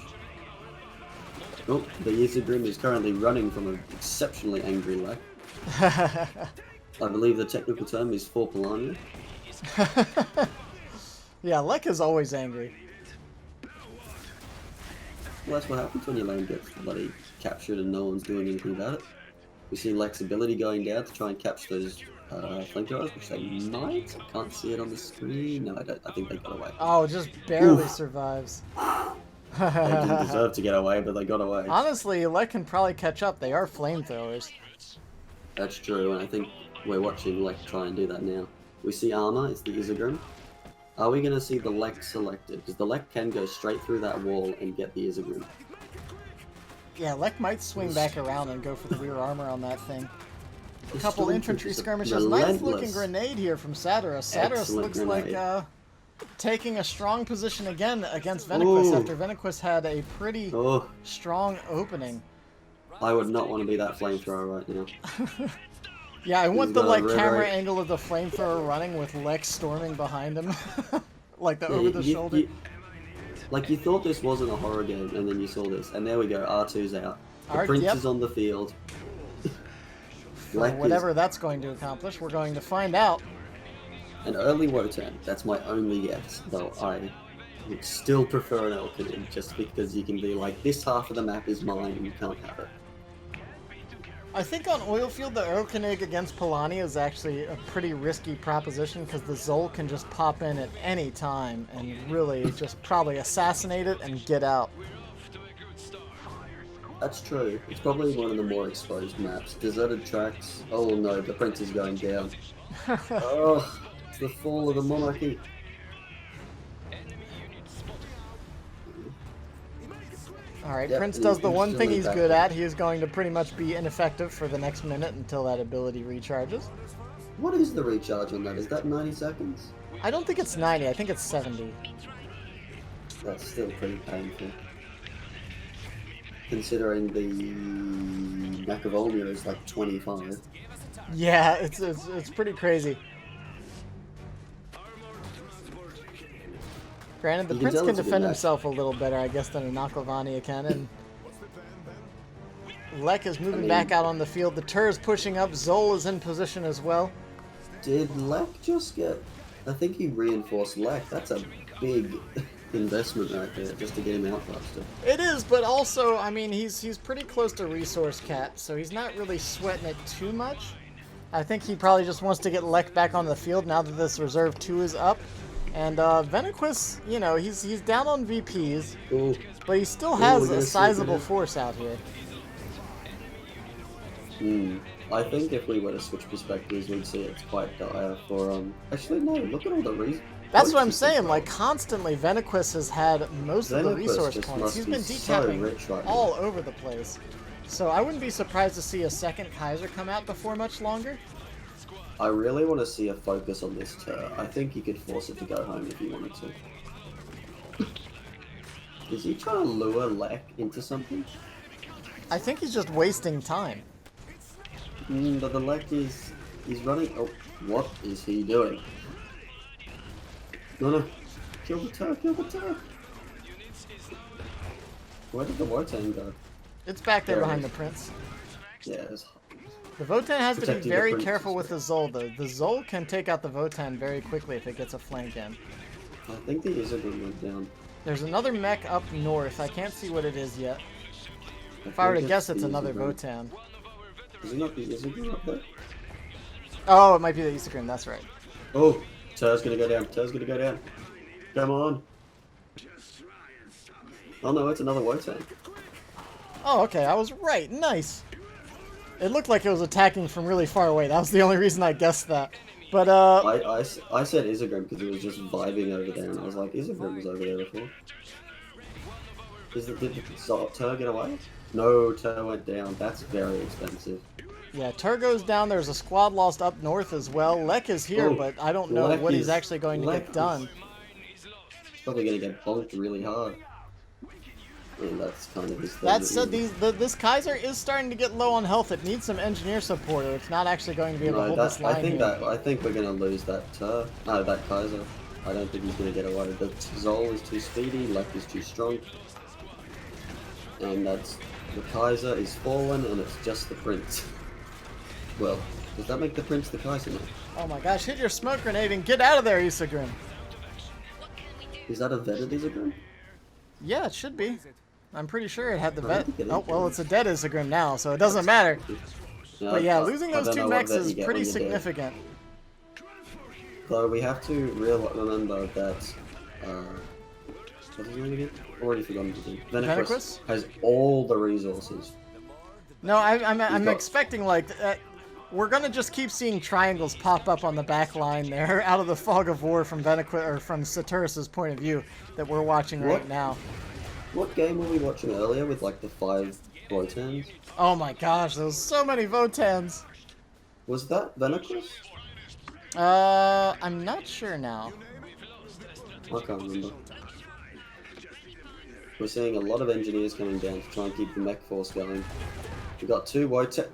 Oh, the Isegrim is currently running from an exceptionally angry Lek. I believe the technical term is for Polania. Yeah, Lek is always angry. Well, that's what happens when your lane gets bloody captured and no one's doing anything about it. We see Lek's ability going down to try and catch those flamethrowers, which they might. I can't see it on the screen. No, I don't. I think they got away. Oh, just barely survives. They didn't deserve to get away, but they got away. Honestly, Lek can probably catch up. They are flamethrowers. That's true, and I think we're watching Lek try and do that now. We see armor, it's the Isegrim. Are we going to see the Lek selected? Because the Lek can go straight through that wall and get the Isegrim. Yeah, Lek might swing back around and go for the rear armor on that thing. A couple infantry skirmishes. Nice looking grenade here from Saturas. Saturas looks like taking a strong position again against Venaqus after Venaqus had a pretty strong opening. I would not want to be that flamethrower right now. Yeah, I want the camera angle of the flamethrower running with Lex storming behind him. Like the over the shoulder. Like you thought this wasn't a horror game and then you saw this. And there we go, R2's out. The Prince is on the field. Whatever that's going to accomplish, we're going to find out. An early Wotan, that's my only guess. Though I would still prefer an Elkanin just because you can be like, this half of the map is mine and you can't have it. I think on Oilfield, the Erlkönig against Polani is actually a pretty risky proposition because the Zol can just pop in at any time and really just probably assassinate it and get out. That's true. It's probably one of the more exposed maps. Deserted tracks. Oh no, the Prince is going down. Oh, it's the fall of the monarchy. Alright, Prince does the one thing he's good at. He is going to pretty much be ineffective for the next minute until that ability recharges. What is the recharge on that? Is that 90 seconds? I don't think it's 90, I think it's 70. That's still pretty painful. Considering the Machiavellia is like 25. Yeah, it's pretty crazy. Granted, the Prince can defend himself a little better, I guess, than a Nakovania can. And Lek is moving back out on the field. The Tur is pushing up. Zol is in position as well. Did Lek just get... I think he reinforced Lek. That's a big investment right there, just to get him out faster. It is, but also, I mean, he's pretty close to resource cap, so he's not really sweating it too much. I think he probably just wants to get Lek back on the field now that this Reserve 2 is up. And Venaqus, you know, he's down on VPs, but he still has a sizable force out here. I think if we were to switch perspectives, we'd see it's quite dire for, Actually, no, look at all the reasons. That's what I'm saying, like, constantly Venaqus has had most of the resource points. He's been decapping all over the place. So I wouldn't be surprised to see a second Kaiser come out before much longer. I really want to see a focus on this Tur. I think he could force it to go home if he wanted to. Is he trying to lure Lek into something? I think he's just wasting time. But the Lek is... he's running... Oh, what is he doing? No, kill the Tur, kill the Tur! Where did the Wotan go? It's back there behind the Prince. Yeah, it's... The Votan has to be very careful with the Zol, though. The Zol can take out the Votan very quickly if it gets a flank in. I think the Isegrim went down. There's another mech up north. I can't see what it is yet. If I were to guess, it's another Votan. Is it not the Isegrim up there? Oh, it might be the Isegrim, that's right. Oh, Tur's gonna go down. Tur's gonna go down. Come on. Oh no, it's another Wotan. Oh, okay, I was right. Nice. It looked like it was attacking from really far away. That was the only reason I guessed that. But, I said Isegrim because it was just vibing over there, and I was like, Isegrim was over there before. Did Tur get away? No, Tur went down. That's very expensive. Yeah, Turgo's down. There's a squad lost up north as well. Lek is here, Oh, but I don't know Lek what he's is- actually going to Lek get is- done. He's probably gonna get bonked really hard. I mean, that's kind of his thing. That said, really. this Kaiser is starting to get low on health. It needs some engineer support, or it's not actually going to be able to No, hold this line here. I think we're gonna lose that that Kaiser. I don't think he's gonna get away. The Zol is too speedy, Lek is too strong. And that's the Kaiser is fallen and it's just the Prince. Well, does that make the Prince the Kaiser now? Oh my gosh, hit your smoke grenade and get out of there, Isagrim. Is that a vetted Isagrim? Yeah, it should be. I'm pretty sure it had the I vet. think it is. Oh, well, it's a dead Isagrim now, so it doesn't matter. No, But yeah, I- losing I those don't two know what mechs vet is you get pretty when you're dead. significant. Though we have to remember that what's his name again? Already forgotten his name. Venaqus? Venaqus has all the resources. No, I'm got- expecting like we're gonna just keep seeing triangles pop up on the back line there, out of the fog of war from Venaqus or from Saturas' point of view that we're watching right What? now. What game were we watching earlier with like the 5 Votans? Oh my gosh, there's so many Votans. Was that Venaqus? I'm not sure now. I can't remember. We're seeing a lot of engineers coming down to try and keep the mech force going. We got 2 Wotan.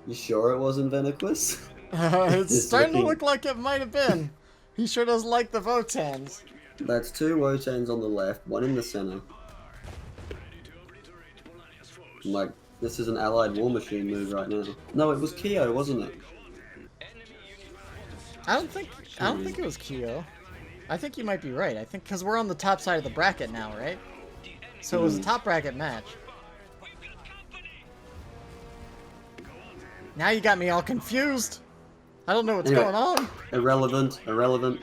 You sure it wasn't Venaqus? It's It's starting to looking- look like it might have been. He sure does like the Votans. That's 2 Wotans on the left, 1 in the center. Like, this is an allied war machine move right now. No, it was Kyo, wasn't it? I don't think it was Kyo. I think you might be right. I think because we're on the top side of the bracket now, right? So it was a top bracket match. Now you got me all confused. I don't know what's Anyway. going on. Irrelevant.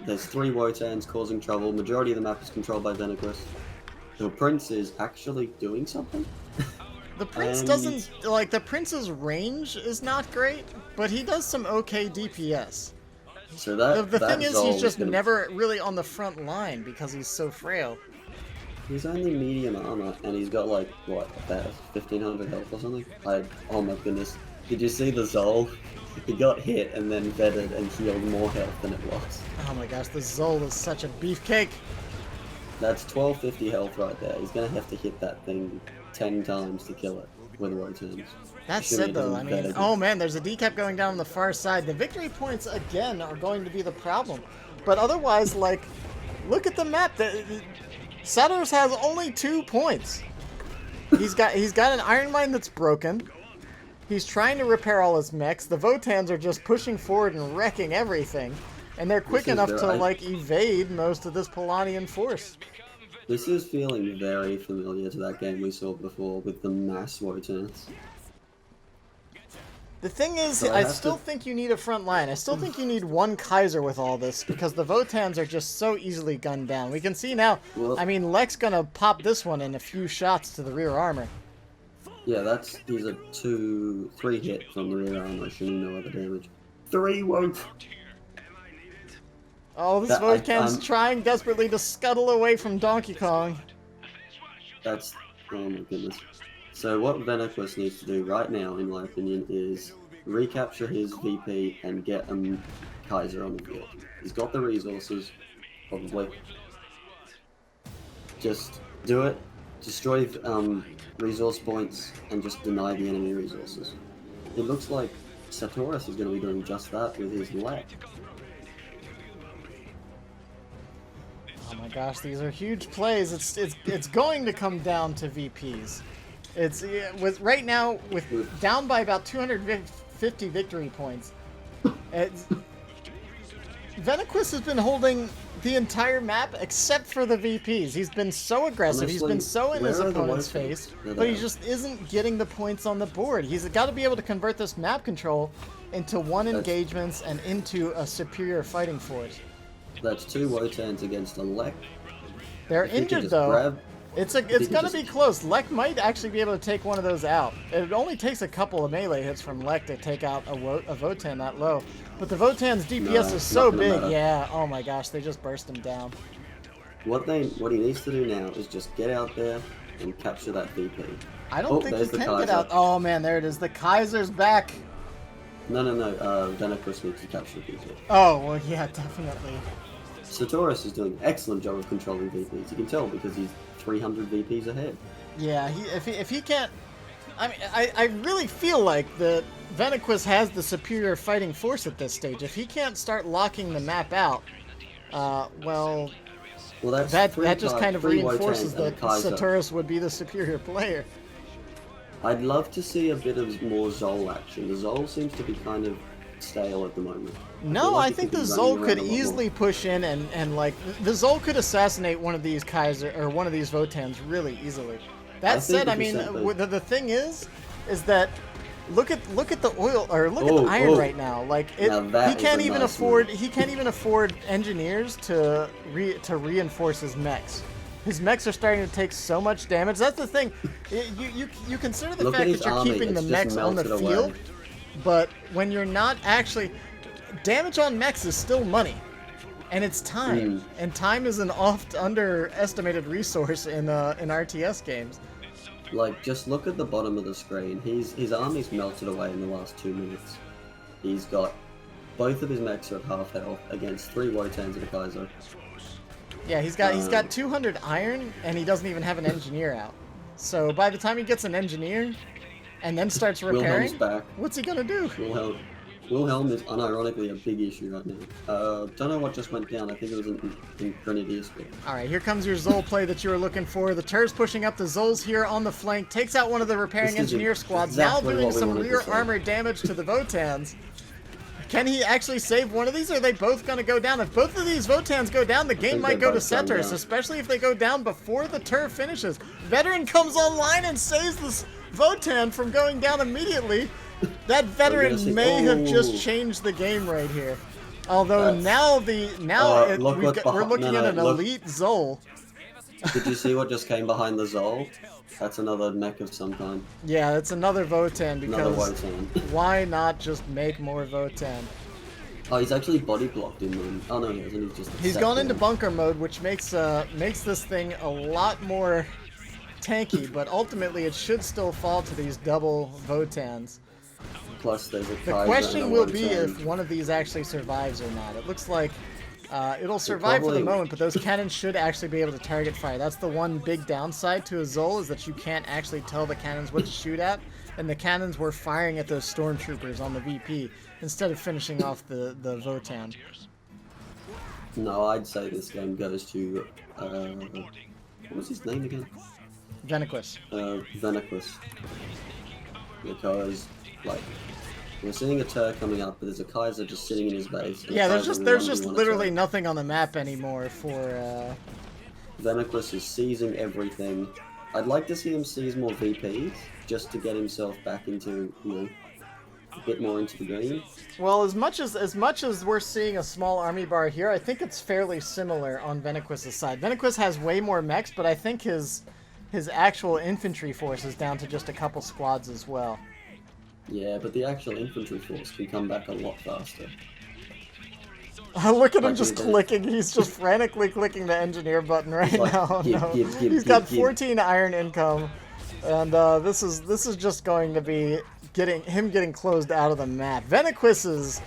There's 3 Wotans causing trouble. Majority of the map is controlled by Venaqus. The Prince is actually doing something. The Prince doesn't like the Prince's range is not great, but he does some okay DPS. So that The that thing is, Zol he's just gonna- never really on the front line because he's so frail. He's only medium armor, and he's got like what, about 1500 health or something. Oh my goodness! Did you see the Zol? He got hit and then vetted and healed more health than it was. Oh my gosh, the Zol is such a beefcake. That's 1250 health right there. He's gonna have to hit that thing 10 times to kill it with Wotans. That said, though, I mean, oh man, there's a decap going down on the far side. The victory points again are going to be the problem, but otherwise, like, look at the map. Saturas has only 2 points. He's got an iron mine that's broken. He's trying to repair all his mechs. The Votans are just pushing forward and wrecking everything, and they're quick This is enough their- to like evade most of this Polanian force. This is feeling very familiar to that game we saw before with the mass Wotans. The thing is, So I I have still to- think you need a front line. I still think you need 1 Kaiser with all this, because the Votans are just so easily gunned down. We can see now, Well- I mean, Lek's gonna pop this one in a few shots to the rear armor. Yeah, he's a 2-3 hit from the rear armor, shooting no other damage. 3 Wot. Oh, this That- Votan's I'm- trying desperately to scuttle away from Donkey Kong. That's, oh my goodness. So what Venaqus needs to do right now, in my opinion, is recapture his VP and get a Kaiser on the field. He's got the resources, probably. Just do it, destroy resource points, and just deny the enemy resources. It looks like Saturas is going to be doing just that with his Lek. Oh my gosh, these are huge plays. It's going to come down to VPs. It's with right now with down by about 250 victory points. Venaqus has been holding the entire map except for the VPs. He's been so aggressive. He's been Honestly, so in his where are the opponent's Wotans? face, They're but he there. just isn't getting the points on the board. He's got to be able to convert this map control into engagements and into a superior fighting force. That's 2 Wotans against a Lek. They're If he can injured just though. grab- It's he can gonna just- be close. Lek might actually be able to take one of those out. It only takes a couple of melee hits from Lek to take out a Votan that low. But the Votan's DPS No, is so not gonna big. matter. Yeah. Oh my gosh, they just burst him down. What he needs to do now is just get out there and capture that VP. I don't Oh, think he there's the can get Kaiser. out. Oh man, there it is. The Kaiser's back. No. Venaqus needs to capture people. Oh, well, yeah, definitely. Saturas is doing an excellent job of controlling VPs. You can tell because he's 300 VPs ahead. Yeah, if he can't... I mean, I really feel like that Venaqus has the superior fighting force at this stage. If he can't start locking the map out, well, Well, that just kind of three reinforces Wotan and that a Kaiser. Saturas would be the superior player. I'd love to see a bit of more Zol action. The Zol seems to be kind of stale at the moment. No, I think the the Zol could easily push in and like the Zol could assassinate one of these Kaiser or one of these Votans really easily. That said, I mean, the thing is that look at the oil or look at the iron right now. Like he can't even afford engineers to reinforce his mechs. His mechs are starting to take so much damage. That's the thing. You consider the fact that you're keeping the mechs on the field, but when you're not actually, damage on mechs is still money, and it's time. And time is an oft underestimated resource in RTS games. Like, just look at the bottom of the screen. His army's melted away in the last 2 minutes. He's got both of his mechs are at half health against 3 Wotans and a Kaiser. Yeah, he's got 200 iron, and he doesn't even have an engineer out. So by the time he gets an engineer, and then starts repairing, what's he gonna do? Wilhelm is unironically a big issue right now. Don't know what just went down. I think it was in Grenadier School. Alright, here comes your Zol play that you were looking for. The Tur's pushing up, the Zol's here on the flank, takes out one of the repairing engineer squads, exactly now doing some rear armor damage to the Votans. Can he actually save one of these, or are they both going to go down? If both of these Votans go down, the game might go to Saturas, especially if they go down before the Tur finishes. Veteran comes online and saves this Votan from going down immediately. That veteran may have just changed the game right here. Although we're looking at an elite Zol. Did you see what just came behind the Zol? That's another mech of some kind. Yeah, it's another Votan because another Wotan. Why not just make more Votan? Oh, he's actually body blocked in them. Oh no, he hasn't. He's gone into bunker mode, which makes this thing a lot more tanky, but ultimately it should still fall to these double Votans. Plus, there's a The question will be if one of these actually survives or not. It looks like it'll survive for the moment, but those cannons should actually be able to target fire. That's the one big downside to a Zol, is that you can't actually tell the cannons what to shoot at, and the cannons were firing at those stormtroopers on the VP instead of finishing off the Votan. No, I'd say this game goes to what was his name again? Venaqus. Venaqus. Because like we're seeing a Tur coming up, but there's a Kaiser just sitting in his base. Yeah, there's just literally nothing on the map anymore for Venaqus is seizing everything. I'd like to see him seize more VPs just to get himself back into, you know, a bit more into the game. Well, as much as we're seeing a small army bar here, I think it's fairly similar on Venaqus' side. Venaqus has way more mechs, but I think his actual infantry force is down to just a couple squads as well. Yeah, but the actual infantry force can come back a lot faster. Look at him just clicking. He's just frantically clicking the engineer button right now. He's got 14 iron income, and this is just going to be getting closed out of the map. Venaqus's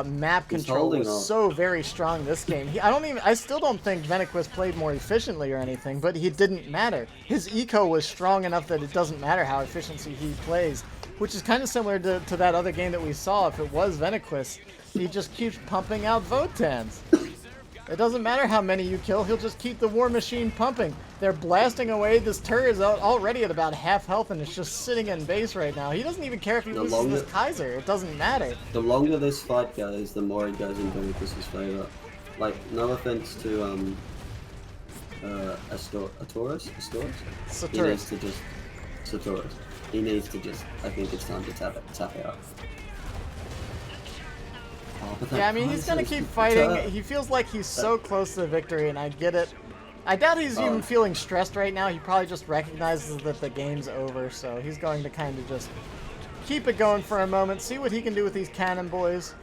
map control was so very strong this game. I still don't think Venaqus played more efficiently or anything, but it didn't matter. His eco was strong enough that it doesn't matter how efficiently he plays, which is kind of similar to that other game that we saw. If it was Venaqus, he just keeps pumping out Votans. It doesn't matter how many you kill, he'll just keep the war machine pumping. They're blasting away. This Tur is already at about half health and it's just sitting in base right now. He doesn't even care if he loses this Kaiser. It doesn't matter. The longer this fight goes, the more it goes in Venaqus' favor. Like, no offense to Saturas? Saturas. He needs to just, I think it's time to tap out. Oh, yeah, I mean, he's gonna keep fighting. He feels like he's so close to victory, and I get it. I doubt he's even feeling stressed right now. He probably just recognizes that the game's over, so he's going to kind of just keep it going for a moment, see what he can do with these cannon boys.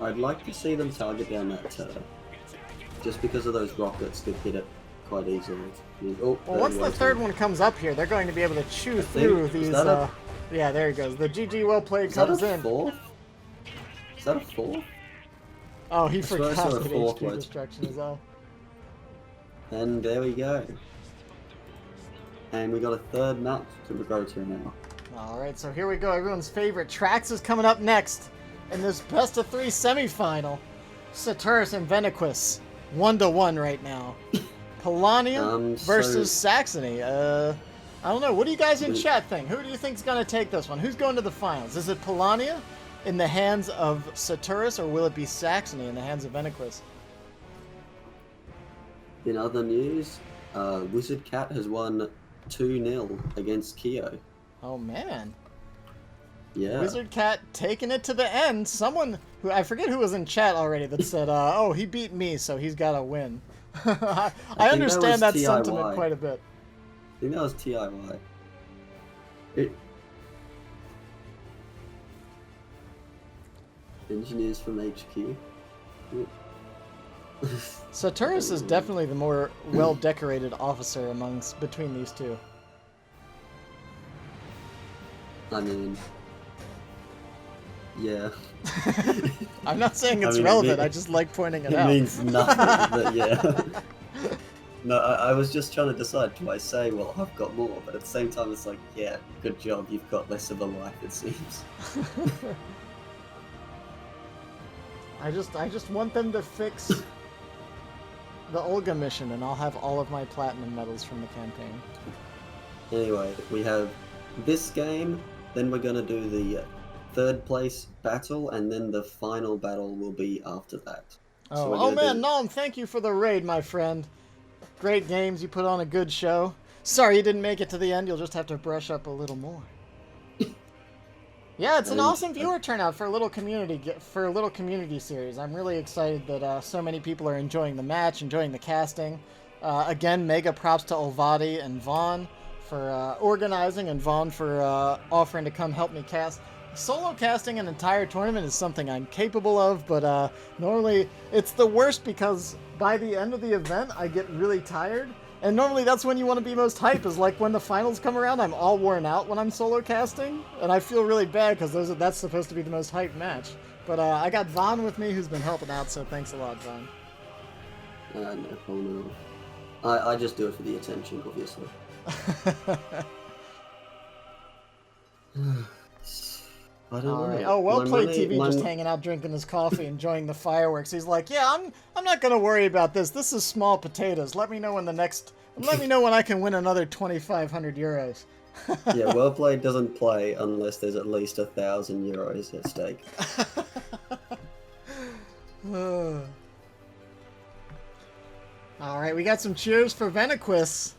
I'd like to see them target down that Tur. Just because of those rockets could hit it quite easily. I mean, well, once the third one comes up here, they're going to be able to chew through these... yeah, there he goes. The GG well played comes in. Fourth? Is that a 4? Oh, he swear I forgot saw a that fourth HQ one. destruction is off. And there we go. And we got a third map to go to now. Alright, so here we go. Everyone's favorite. Trax is coming up next in this best of 3 semifinal. Saturas and Venaqus. 1-1 right now. Polania versus Saxony. I don't know. What do you guys in chat think? Who do you think's going to take this one? Who's going to the finals? Is it Polania in the hands of Saturas, or will it be Saxony in the hands of Venaqus? In other news, Wizard Cat has won 2-0 against Kyo. Oh, man. Yeah. Wizard Cat taking it to the end. Someone who, I forget who was in chat already, that said, oh, he beat me, so he's got to win. I understand that sentiment quite a bit. I think that was TIY. Engineers from HQ. Saturas is definitely the more well-decorated officer between these two. I mean, yeah. I'm not saying it's relevant, I just like pointing it out. It means nothing, but yeah. No, I was just trying to decide, do I say, well, I've got more, but at the same time it's like, yeah, good job, you've got less of a life, it seems. I just want them to fix the Olga mission, and I'll have all of my platinum medals from the campaign. Anyway, we have this game, then we're going to do the third place battle, and then the final battle will be after that. Oh man, Nom, thank you for the raid, my friend. Great games, you put on a good show. Sorry you didn't make it to the end, you'll just have to brush up a little more. Yeah, it's an awesome viewer turnout for a little community series. I'm really excited that so many people are enjoying the match, enjoying the casting. Again, mega props to Olvadi and Vaughn for organizing, and Vaughn for offering to come help me cast. Solo casting an entire tournament is something I'm capable of, but normally it's the worst because by the end of the event I get really tired. And normally that's when you want to be most hype, is like when the finals come around, I'm all worn out when I'm solo casting, and I feel really bad because that's supposed to be the most hype match. But I got Vaughn with me who's been helping out, so thanks a lot, Vaughn. No problem. I just do it for the attention, obviously. I don't know. Right. Oh, well played, TV, just hanging out, drinking his coffee, enjoying the fireworks. He's like, yeah, I'm not gonna worry about this. This is small potatoes. Let me know when I can win another 2,500 euros. Yeah, well played doesn't play unless there's at least 1,000 euros at stake. All right, we got some cheers for Venaqus.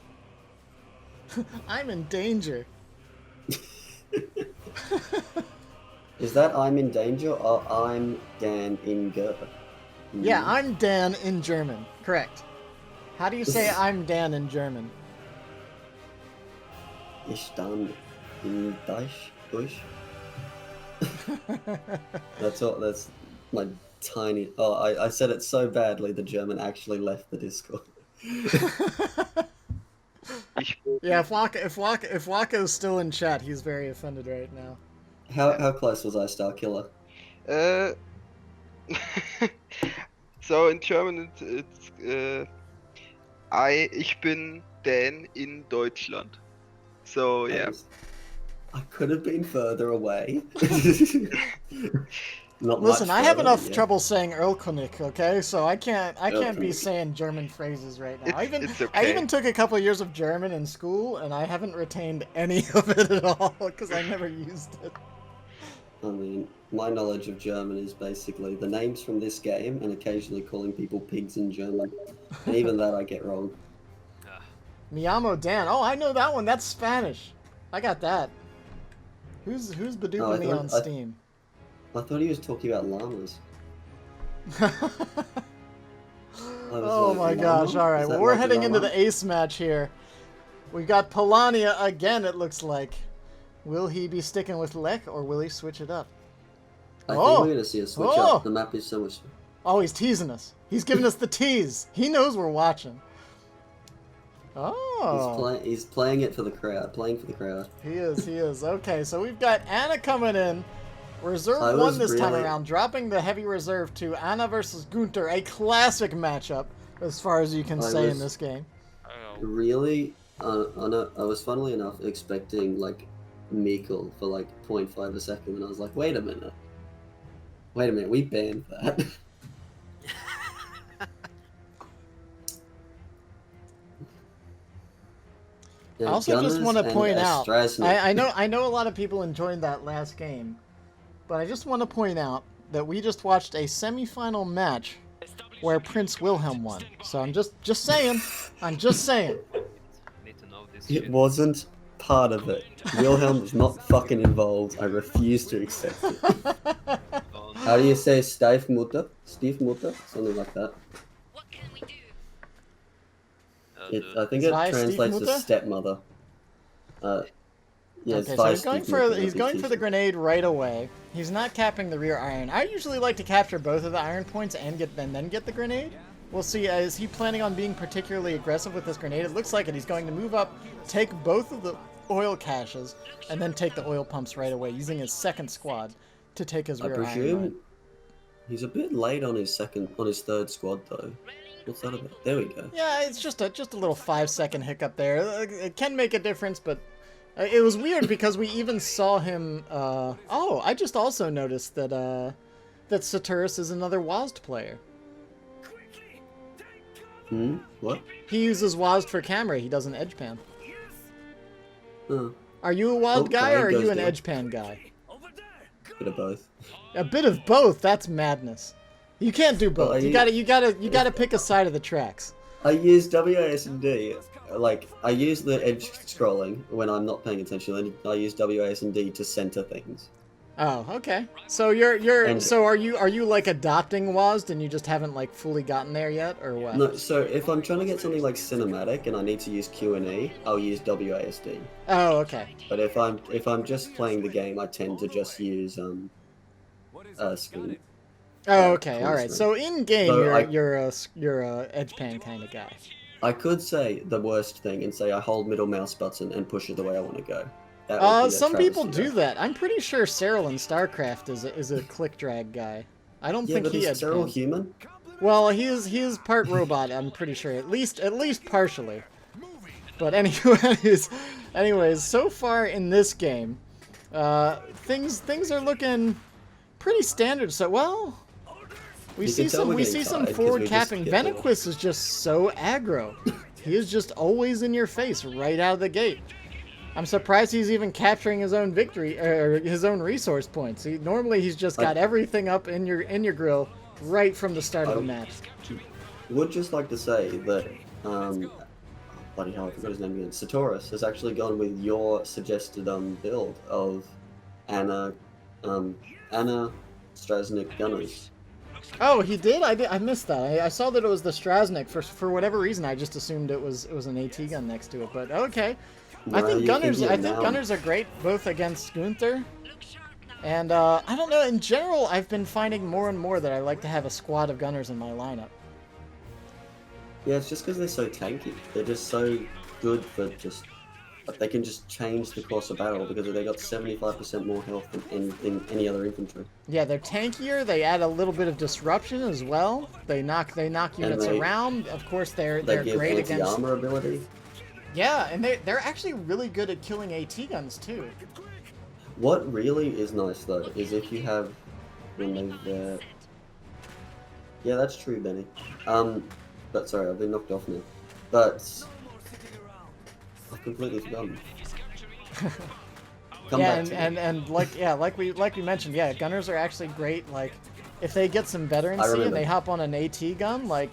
I'm in danger. Is that I'm in danger or I'm Dan in Ger? Yeah, I'm Dan in German. Correct. How do you say I'm Dan in German? Ich stand in Deutsch. That's my tiny... Oh, I said it so badly the German actually left the Discord. Yeah, if Waka's still in chat, he's very offended right now. How close was I, Star Killer? So in German it's ich bin Dan in Deutschland. So yeah. I could have been further away. Listen, I have enough trouble saying Erlkönig, okay? So I can't be saying German phrases right now. I even took a couple years of German in school, and I haven't retained any of it at all because I never used it. I mean, my knowledge of German is basically the names from this game and occasionally calling people pigs in German. And even that I get wrong. Mi llamo Dan. Oh, I know that one. That's Spanish. I got that. Who's Badooping me on Steam? I thought he was talking about llamas. Oh my gosh, alright, well we're heading into the ace match here. We got Polania again, it looks like. Will he be sticking with Lech, or will he switch it up? I think we're going to see a switch up. The map is so much... Oh, he's teasing us. He's giving us the tease. He knows we're watching. Oh. He's playing it for the crowd. Playing for the crowd. He is. Okay, so we've got Anna coming in. Reserve I won was this time really- around, dropping the heavy reserve to Anna versus Gunther, a classic matchup, as far as you can say in this game. Really, I was funnily enough expecting like Meekle for like 0.5 a second, and I was like, wait a minute, we banned that. I also just want to point out, I know. know a lot of people enjoyed that last game, but I just want to point out that we just watched a semi-final match where Prince Wilhelm won. So I'm just saying. I'm just saying. Need to know this It shit. wasn't part of it. Wilhelm was not fucking involved. I refuse to accept it. Oh, How do you say Stiefmutter? Stiefmutter? Something like that. I think it Zwei translates Stiefmutter? as stepmother. Yeah, Okay, so Zwei he's going for Stiefmutter he's would be going for the decent. grenade right away. He's not capping the rear iron. I usually like to capture both of the iron points and then get the grenade. We'll see. Is he planning on being particularly aggressive with this grenade? It looks like it. He's going to move up, take both of the oil caches, and then take the oil pumps right away, using his second squad to take his I rear iron mine. presume he's a bit late on his third squad though. What's that about? There we go. Yeah, it's just a little 5-second hiccup there. It can make a difference, but it was weird because we even saw him. Oh, I just also noticed that that Saturas is another WASD player. What? He uses WASD for camera. He doesn't edge pan. Oh, Are you a WASD Oh, guy or are grenade you goes an down. edge pan guy? bit of both. A bit of both. That's madness. You can't do both. Well, you gotta pick a side of the tracks. I use WASD, like, I use the edge scrolling when I'm not paying attention, and I use WASD to center things. Oh, okay. So you're And- so are you like adopting WASD and you just haven't like fully gotten there yet, or what? No, so if I'm trying to get something like cinematic and I need to use Q&E, I'll use WASD. Oh, okay. But if I'm just playing the game, I tend to just use screen. Oh, okay. full All right. screen. So in game, So you're a edge pan kind of guy. I could say the worst thing and say I hold middle mouse button and push it the way I want to go. That would be a Some people travesty, do though. that. I'm pretty sure Cyril in StarCraft is a click drag guy. I don't Yeah, think but he is edge Cyril pans. human? Well, he is part robot. I'm pretty sure, at least partially. But anyways, so far in this game, things are looking pretty standard. So well, we You see can tell some we're we getting see some tired 'cause forward we just capping. get bored. Venaqus is just so aggro. He is just always in your face right out of the gate. I'm surprised he's even capturing his own victory or his own resource points. Normally he's just got everything up in your grill right from the start of the match. Would just like to say that, bloody hell, I forgot his name again. Saturas has actually gone with your suggested build of Anna Strasnik Gunners. Oh, he did? I missed that. I saw that it was the Strasnik. For whatever reason, I just assumed it was an AT gun next to it. But okay, I Well, think you Gunners. think I you're think now- Gunners are great both against Gunther, and I don't know. In general, I've been finding more and more that I like to have a squad of Gunners in my lineup. Yeah, it's just because they're so tanky. They're just so good for just... They can just change the course of battle because they got 75% more health than any other infantry. Yeah, they're tankier. They add a little bit of disruption as well. They knock units they- around. Of course, they're They give great against. anti-armor ability. Yeah, and they're actually really good at killing AT guns too. What really is nice though is if you have when they've yeah, that's true, Benny. But sorry, I've been knocked off now. But I've completely forgotten. Come Yeah, back to me. and like we mentioned, yeah, Gunners are actually great. Like if they get some veterancy and remember. they hop on an AT gun, like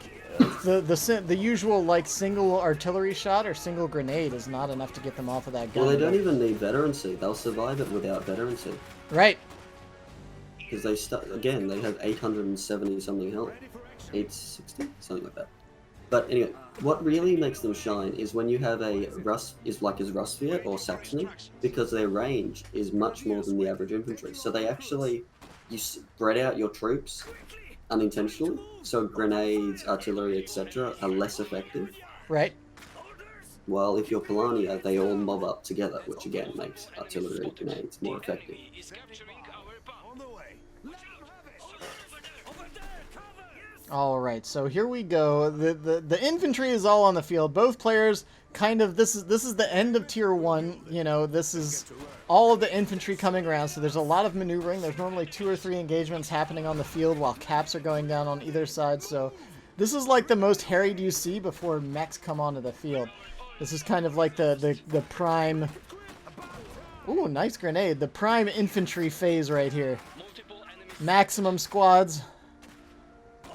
the usual like single artillery shot or single grenade is not enough to get them off of that gun. Well, they don't even need veterancy. They'll survive it without veterancy. Right. Because they again, they have 870 something health. 860? Something like that. But anyway, what really makes them shine is when you have a Rust Sphere or Saxony, because their range is much more than the average infantry. So they actually, you spread out your troops unintentionally, so grenades, artillery, etc. are less effective. Right. While if you're Polania, they all mob up together, which again makes artillery and grenades more effective. All right, so here we go. The infantry is all on the field. Both players kind of this is the end of tier 1. You know, this is all of the infantry coming around. So there's a lot of maneuvering. There's normally 2 or 3 engagements happening on the field while caps are going down on either side. So this is like the most harried you see before mechs come onto the field. This is kind of like the prime. Ooh, nice grenade. The prime infantry phase right here. Maximum squads.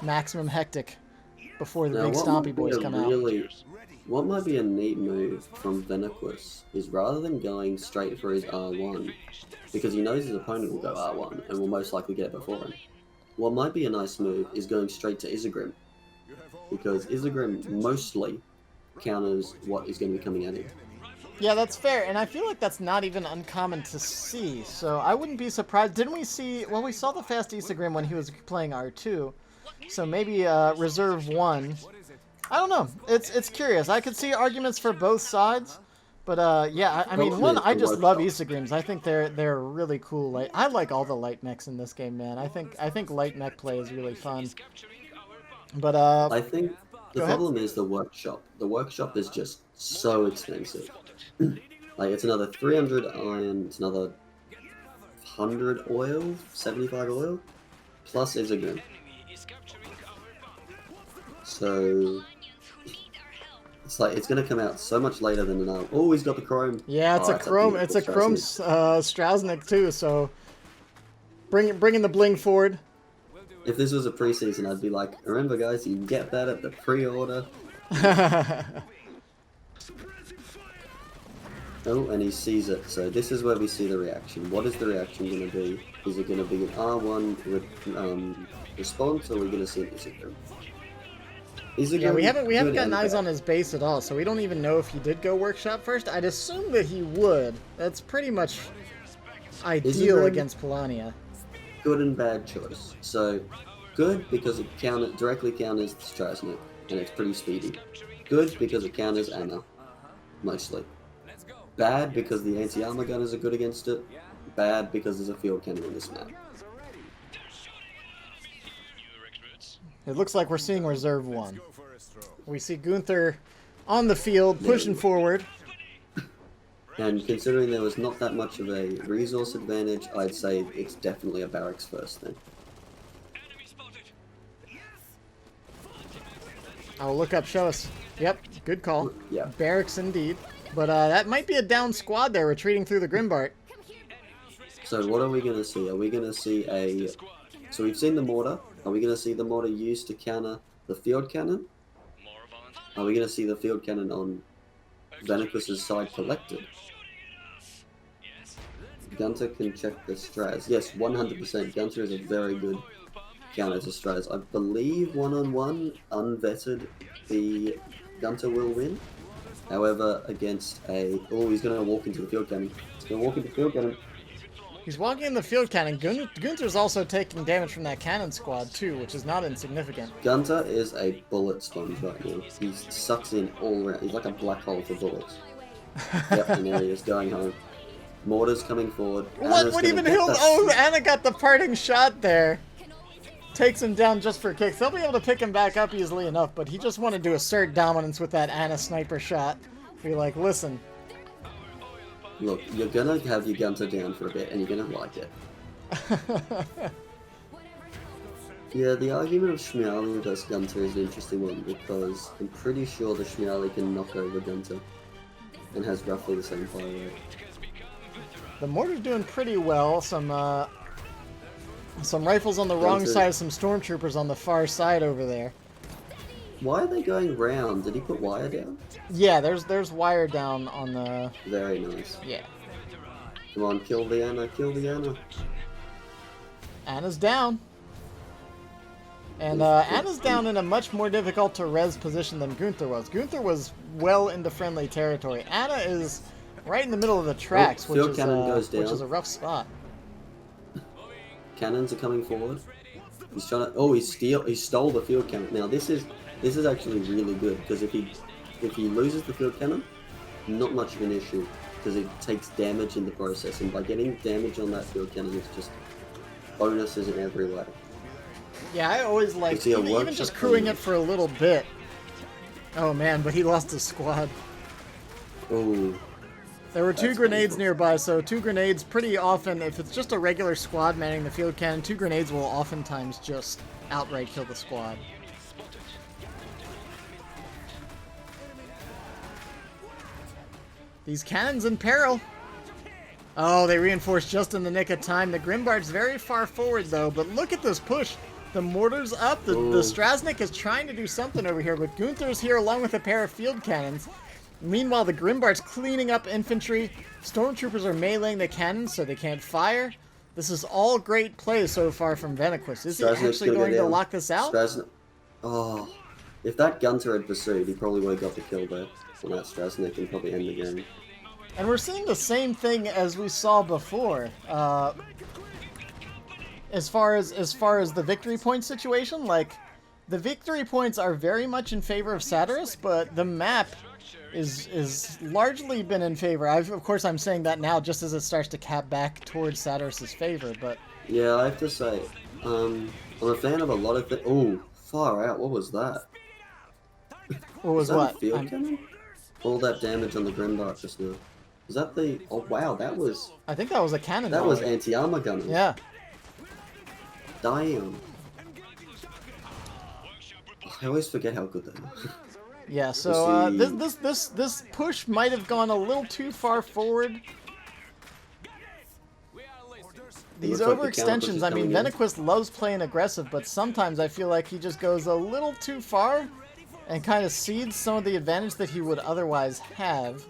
Maximum hectic before the Now, big what stompy might boys be a come out. What might be a neat move from Venaqus is rather than going straight for his R1, because he knows his opponent will go R1 and will most likely get it before him. What might be a nice move is going straight to Isegrim, because Isegrim mostly counters what is going to be coming at him. Yeah, that's fair, and I feel like that's not even uncommon to see, so I wouldn't be surprised. Didn't we see... Well, we saw the fast Isegrim when he was playing R2, so maybe Reserve 1. I don't know. It's curious. I could see arguments for both sides, but yeah, I mean, one, I just love Isegrims. I think they're really cool. Like, I like all the light mechs in this game, man. I think light mech play is really fun. But I think the problem is the workshop. The workshop is just so expensive. Like, it's another 300 iron, it's another 100 oil, 75 oil, plus Isegrim. So it's like it's gonna come out so much later than an arm. Oh, he's got the chrome. yeah, it's a chrome. It's a chrome Strasnik too. So bringing the bling forward. If this was a preseason, I'd be like, remember guys, you can get that at the pre-order. Oh, and he sees it. So this is where we see the reaction. What is the reaction going to be? Is it going to be an R1 response, or are we going to see an Isegrim? Yeah, we haven't gotten eyes on his base at all, so we don't even know if he did go workshop first. I'd assume that he would. That's pretty much ideal against Polania. Good and bad choice. So good because it directly counters the Strasnik, and it's pretty speedy. Good because it counters Anna, mostly. Bad because the anti-armor gunners are good against it. Bad because there's a field cannon on this map. It looks like we're seeing Reserve 1. We see Gunther on the field, pushing forward. And considering there was not that much of a resource advantage, I'd say it's definitely a barracks first then. Oh, look up, show us. Yep, good call. Yeah. Barracks indeed. But that might be a down squad there retreating through the Grimbart. So what are we going to see? Are we going to see a... So we've seen the mortar. Are we going to see the mortar used to counter the field cannon? Are we going to see the field cannon on Venaqus' side collected? Gunter can check the Straz. Yes, 100%. Gunter is a very good counter to Straz. I believe one-on-one, unvetted, the Gunter will win. However, against a... Oh, he's going to walk into the field cannon. He's going to walk into the field cannon. He's walking in the field cannon. Gunther's also taking damage from that cannon squad, too, which is not insignificant. Gunter is a bullet sponge right now. He sucks in all around. He's like a black hole for bullets. Yep, and there he is, going home. Mortar's coming forward. What even healed? Oh, Anna got the parting shot there. Takes him down just for kicks. They'll be able to pick him back up easily enough, but he just wanted to assert dominance with that Anna sniper shot. Be like, listen. Look, you're gonna have your Gunter down for a bit, and you're gonna like it. Yeah, the argument of Shmiali versus Gunter is an interesting one, because I'm pretty sure the Shmiali can knock over Gunter, and has roughly the same fire rate. The mortar's doing pretty well. Some rifles on the wrong side, some stormtroopers on the far side over there. Why are they going round? Did he put wire down? Yeah, there's wire down on the... Very nice. Yeah. Come on, kill the Anna, kill the Anna. Anna's down. And Anna's down in a much more difficult to res position than Gunther was. Gunther was well into friendly territory. Anna is right in the middle of the tracks, which is a rough spot. Cannons are coming forward. He's trying to... Oh, he stole the field cannon. Now this is actually really good, because if he loses the field cannon, not much of an issue, because it takes damage in the process, and by getting damage on that field cannon, it's just bonuses in every way. Yeah, I always like see a even workshop just crewing coming. it for a little bit. Oh man, but he lost his squad. Oh, There were 2 That's grenades painful. nearby, so 2 grenades pretty often, if it's just a regular squad manning the field cannon, 2 grenades will oftentimes just outright kill the squad. These cannons in peril. Oh, they reinforced just in the nick of time. The Grimbard's very far forward, though, but look at this push. The mortar's up. The Strasnik is trying to do something over here, but Gunther's here along with a pair of field cannons. Meanwhile, the Grimbard's cleaning up infantry. Stormtroopers are meleeing the cannons so they can't fire. This is all great play so far from Venaqus. Is he Strasnik's actually gonna go going to down. lock this out? Strasnik. Oh, if that Gunter had pursued, he probably would have got the kill there on that Strasnik and probably end the game. And we're seeing the same thing as we saw before. As far as the victory point situation, like the victory points are very much in favor of Saturas, but the map is largely been in favor. Of course, I'm saying that now just as it starts to cap back towards Saturas's favor, but Yeah, I have to say, I'm a fan of a lot of things. Oh, far out. What was that? what was that what? a field cannon? All that damage on the Grimbart just now. Was that the? Oh wow, that was I think that was a cannon. that was volley. anti-armor gunners. Yeah. Damn. I always forget how good they are. Yeah, so see. this push might have gone a little too far forward. These looks like the counter push overextensions, is I mean, coming in. Venaqus loves playing aggressive, but sometimes I feel like he just goes a little too far and kind of cedes some of the advantage that he would otherwise have.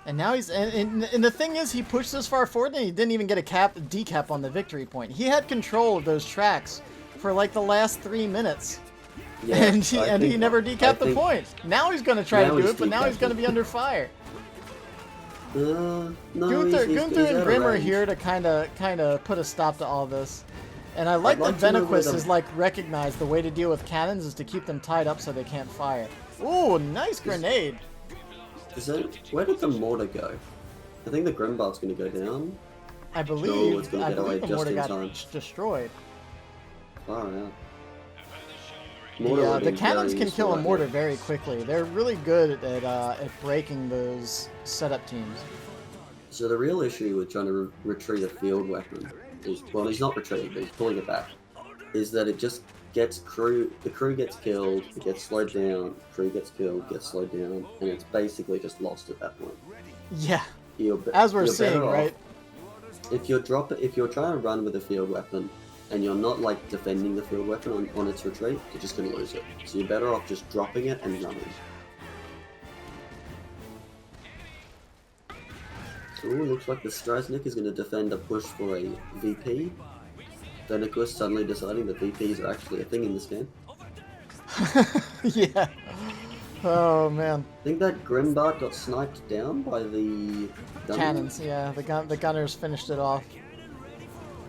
And now he's... And the thing is, he pushed this far forward and he didn't even get a decap on the victory point. He had control of those tracks for like the last 3 minutes. Yeah, and he never decapped the think- point. Now he's going to try to Now do he's it, but now he's decapped going to it. be under fire. No, Gunther he's and out of Grim are range. here to kind of put a stop to all this. And I like like that to know where Venaqus the- is like recognized the way to deal with cannons is to keep them tied up so they can't fire. Ooh, nice grenade. Where did the mortar go? I think the Grimbart's going to go down. I it's believe gonna get away the just mortar in got time. destroyed. Far out. The cannons can kill a mortar very quickly. They're really good at breaking those setup teams. So the real issue with trying to retreat a field weapon is, well, he's not retreating, but he's pulling it back, is that it just gets the crew gets killed, it gets slowed down, crew gets killed, gets slowed down, and it's basically just lost at that point. Yeah, You're as we're better seeing, off- right? If you're trying to run with a field weapon, and you're not like defending the field weapon on its retreat, you're just going to lose it. So you're better off just dropping it and running. Ooh, looks like the Strasnik is going to defend a push for a VP. Venaqus suddenly deciding that VPs are actually a thing in this game. Yeah. Oh man. I think that Grimbart got sniped down by the gunner. Cannons, yeah. The gunners finished it off.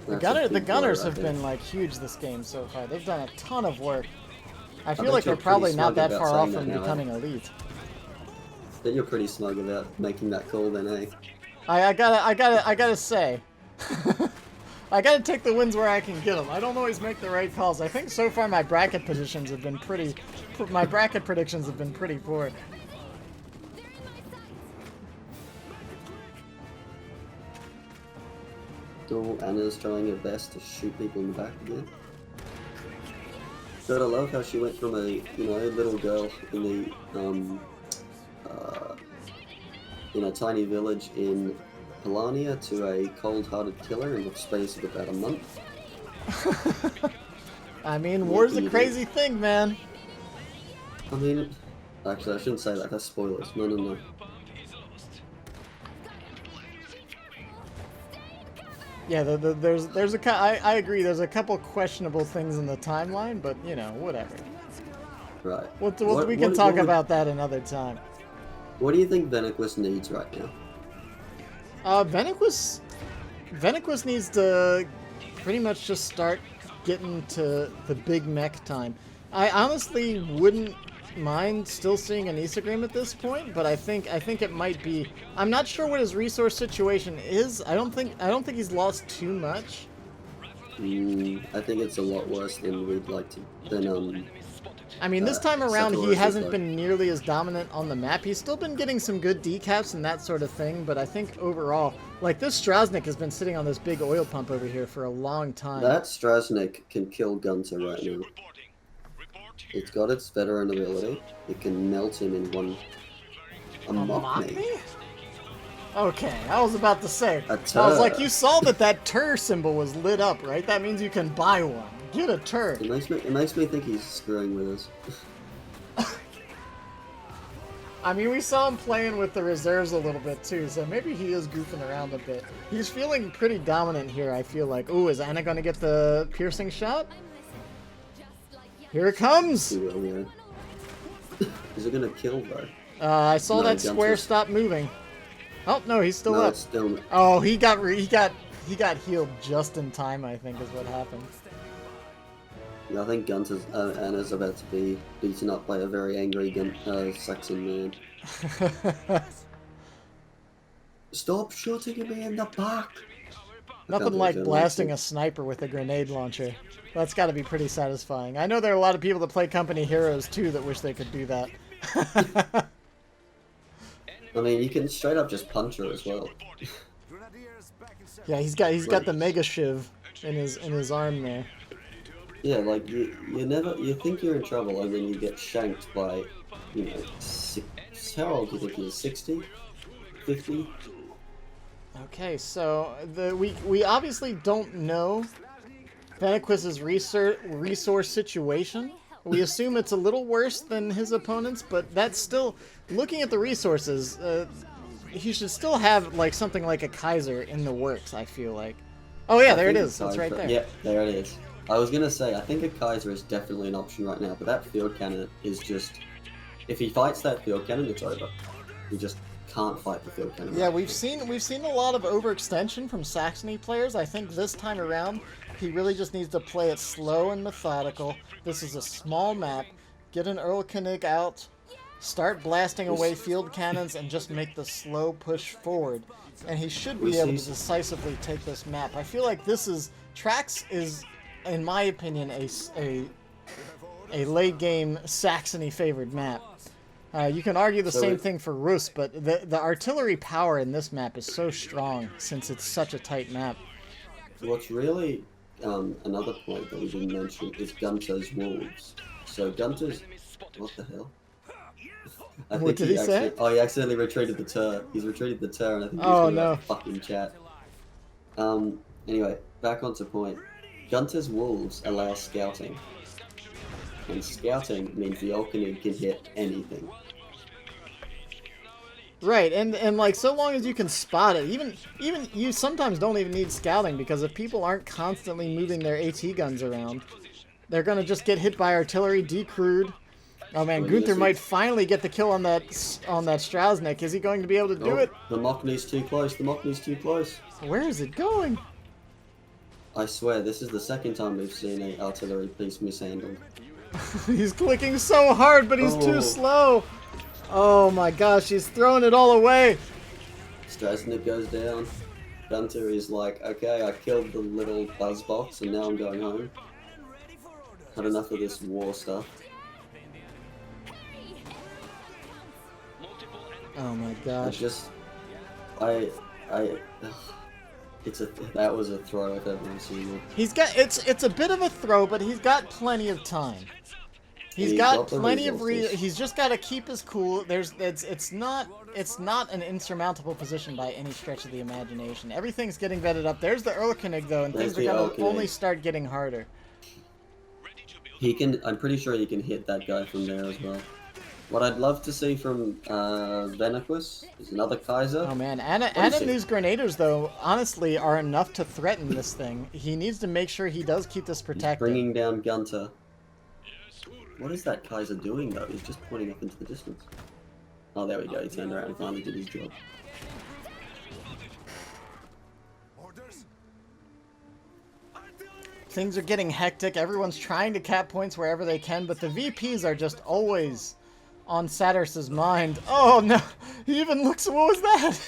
The That's a the big gunners blow right have there. been like huge this game so far. They've done a ton of work. I feel bet like you're they're probably pretty not smug that about far off saying from that now, eh? becoming elite. Then you're pretty smug about making that call then, eh? I gotta say, I gotta take the wins where I can get them. I don't always make the right calls. I think so far my bracket positions have been my bracket predictions have been pretty poor. Oh, Anna's trying her best to shoot people in the back again. But I love how she went from a little girl in the in a tiny village in Polania to a cold-hearted killer in the space of about a month. I mean, What war's do a you crazy thing, man. I mean, actually, I shouldn't say that. That's spoilers. No. Yeah, there's I agree. There's a couple questionable things in the timeline, but you know, whatever. Right. We can talk about that another time. What do you think Venaqus needs right now? Venaqus needs to pretty much just start getting to the big mech time. I honestly wouldn't mind still seeing an Isagrim at this point, but I think it might be. I'm not sure what his resource situation is. I don't think he's lost too much. I think it's a lot worse than we'd like to. I mean, this time around, Saturas he is hasn't like- been nearly as dominant on the map. He's still been getting some good decaps and that sort of thing, but I think overall, like, this Strasnik has been sitting on this big oil pump over here for a long time. That Strasnik can kill Gunter right now. It's got its veteran ability. It can melt him in one. A mock me? Okay, I was about to say. A I was tur. like, you saw that tur symbol was lit up, right? That means you can buy one. Get a tur. It makes me think he's screwing with us. I mean, we saw him playing with the reserves a little bit too, so maybe he is goofing around a bit. He's feeling pretty dominant here, I feel like. Ooh, is Anna going to get the piercing shot? Here it comes! He will, yeah. Is it gonna kill though? I saw No, that square Gunter's- stop moving. Oh, no, he's still No, up. it's still. Oh, he got healed just in time, I think is what happened. Yeah, I think Gunter's Anna's about to be beaten up by a very angry Saxon man. Stop shooting me in the back! Nothing like blasting a sniper with a grenade launcher. That's got to be pretty satisfying. I know there are a lot of people that play company heroes too that wish they could do that. I mean, you can straight up just punch her as well. Yeah, he's got the mega shiv in his arm there. Yeah, like you think you're in trouble and then you get shanked by, how old do you think he is? 60? 50? Okay, so we obviously don't know Venaqus's resource situation. We assume it's a little worse than his opponents, but that's still, looking at the resources, he should still have like something like a Kaiser in the works, I feel like. Oh yeah, there it is. It's right there. Yeah, there it is. I was gonna say, I think a Kaiser is definitely an option right now, but that field cannon is just, if he fights that field cannon, it's over. He just can't fight the field cannon. Yeah, we've seen a lot of overextension from Saxony players. I think this time around, he really just needs to play it slow and methodical. This is a small map. Get an Erlkönig out, start blasting away field cannons, and just make the slow push forward. And he should be able to decisively take this map. I feel like Trax is, in my opinion, a late game Saxony favored map. You can argue the same thing for Rus, but the artillery power in this map is so strong since it's such a tight map. What's really another point that we didn't mention is Gunter's wolves. So Gunter's, what the hell? What did he say? Oh, he accidentally retreated the tur. He's retreated the tur, and I think he's Oh gonna no! Fucking chat. Anyway, back onto point. Gunter's wolves allow scouting, and scouting means the Erlkönig can hit anything. Right, and like so long as you can spot it, even you sometimes don't even need scouting, because if people aren't constantly moving their AT guns around, they're gonna just get hit by artillery, decrewed. Oh man, Gunther might finally get the kill on that Strasnik. Is he going to be able to do it? The Mockney's too close. The Mockney's too close. Where is it going? I swear, this is the second time we've seen an artillery piece mishandled. He's clicking so hard, but he's too slow. Oh my gosh, he's throwing it all away. Strasnik goes down. Gunter is like, okay, I killed the little buzz box and now I'm going home. Had enough of this war stuff. Oh my gosh. That was a throw if I've ever seen one. He's got, it's a bit of a throw, but he's got plenty of time. He's got plenty of he's just got to keep his cool. It's not an insurmountable position by any stretch of the imagination. Everything's getting vetted up. There's the Erlkönig though, and things are gonna only start getting harder. I'm pretty sure he can hit that guy from there as well. What I'd love to see from Venaqus is another Kaiser. Oh man, Anna and these Grenadiers though, honestly, are enough to threaten this thing. He needs to make sure he does keep this protected. He's bringing down Gunter. What is that Kaiser doing though? He's just pointing up into the distance. Oh, there we go. He turned around and finally did his job. Things are getting hectic. Everyone's trying to cap points wherever they can, but the VPs are just always on Saturas' mind. Oh no! He even looks. What was that?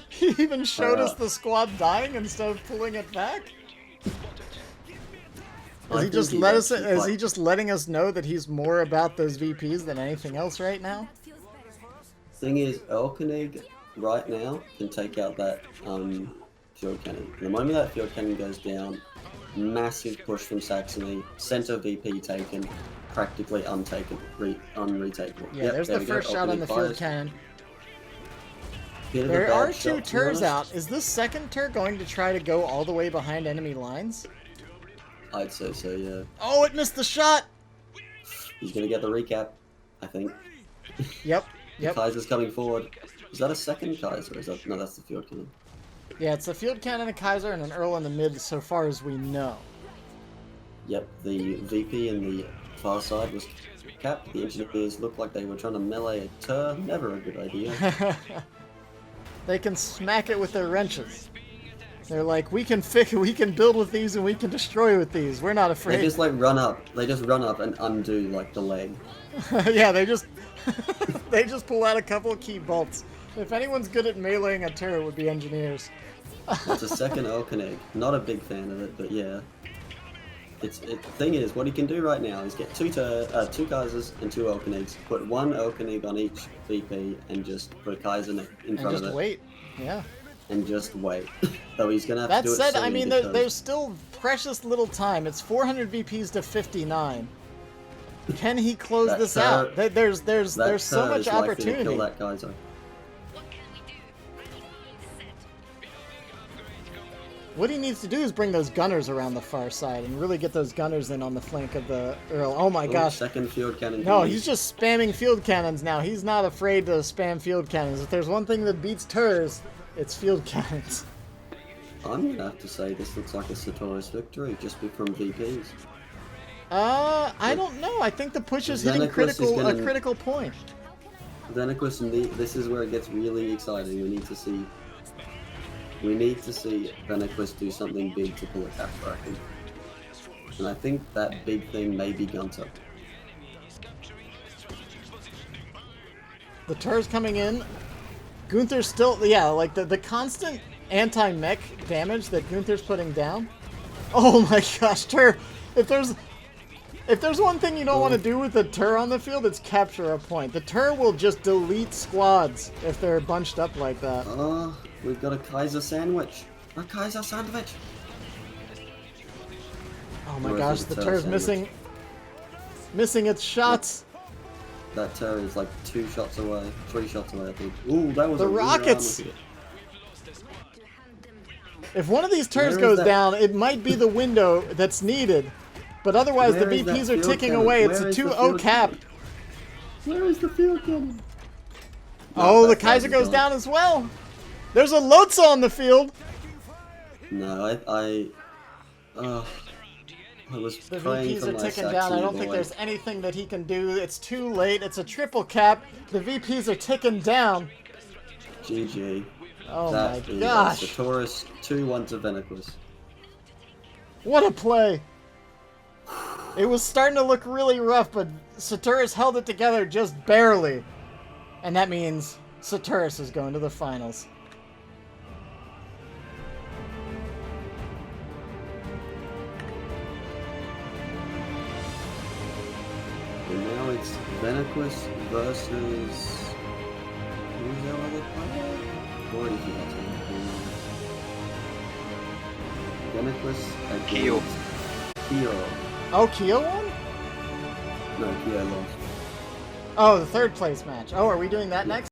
He even showed us the squad dying instead of pulling it back. I he just think let he's us? actually Is he quite- just letting us know that he's more about those VPs than anything else right now? Thing is, Elkenig right now can take out that field cannon. The moment that field cannon goes down, massive push from Saxony, center VP taken, practically untaken, unretakeable. Yeah, Yep, there's there the we go. first shot on Elkenig the field fires. cannon. Bit of a There bad are shot, two to be Turs honest. out. Is this second Tur going to try to go all the way behind enemy lines? I'd say so, yeah. Oh, it missed the shot! He's gonna get the recap, I think. Yep, The yep. Kaiser's coming forward. Is that a second Kaiser? Or is that no? That's the field cannon. Yeah, it's a field cannon, a Kaiser, and an Earl in the mid so far as we know. Yep, the VP in the far side was capped. The engineers looked like they were trying to melee a Tur. Never a good idea. They can smack it with their wrenches. They're like, we can build with these and we can destroy with these. We're not They afraid. just like run up. They just run up and undo like the leg. Yeah, they just they just pull out a couple of key bolts. If anyone's good at meleeing a turret, it would be engineers. It's a second Elkenig. Not a big fan of it, but yeah. The thing is, what he can do right now is get two Kaisers and two Elkenigs, put one Elkenig on each VP, and just put a Kaiser in And front just of it, wait. Yeah. and just wait. Though he's gonna have That to do it said, soon I mean, because there's still precious little time. It's 400 VPs to 59. Can he close That this Tur- out? There's that so Tur much is likely to opportunity. kill that Kaiser. What he needs to do is bring those gunners around the far side and really get those gunners in on the flank of the Earl. Oh my Oh, gosh. second field cannon. No, coming. he's just spamming field cannons now. He's not afraid to spam field cannons. If there's one thing that beats Turs, it's field cannons. I'm gonna have to say this looks like a Saturas victory just from VPs. I don't know. I think the push is hitting Venaqus is a gonna- critical point. Venaqus and this is where it gets really exciting. We need to see Venaqus do something big to pull a cap, I reckon. And I think that big thing may be Gunter. The Tur's coming in. Gunther's still, yeah, like the constant anti-mech damage that Gunther's putting down. Oh my gosh, Tur! If there's one thing you don't want to do with the Tur on the field, it's capture a point. The Tur will just delete squads if they're bunched up like that. We've got a Kaiser sandwich. A Kaiser sandwich. Oh my Or is gosh, it the a Tur's sandwich? missing its shots. That Tur is like 3 shots away, I think. Ooh, that was The a really rockets! round If one of these Turs Where is goes that- down, it might be the window that's needed. But otherwise, Where the is that VPs are field ticking cannon? away. It's Where a is the 2-0 field cap. cannon? Where is the field cannon? Oh, No, the that Kaiser Kaiser's goes gone. down as well. There's a Lotsa on the field. No, I was The praying VPs for are my ticking down. Saxony I don't think boy. there's anything that he can do. It's too late. It's a triple cap. The VPs are ticking down. GG. Oh That my is gosh. Saturas 2-1 to Venaqus. What a play. It was starting to look really rough, but Saturas held it together just barely. And that means Saturas is going to the finals. And now it's Venaqus versus... Who's our other player? Already forgot to Venaqus against... Kyo. Kyo. Oh, Kyo won? No, Kyo lost. Oh, the third place match. Oh, are we doing that next?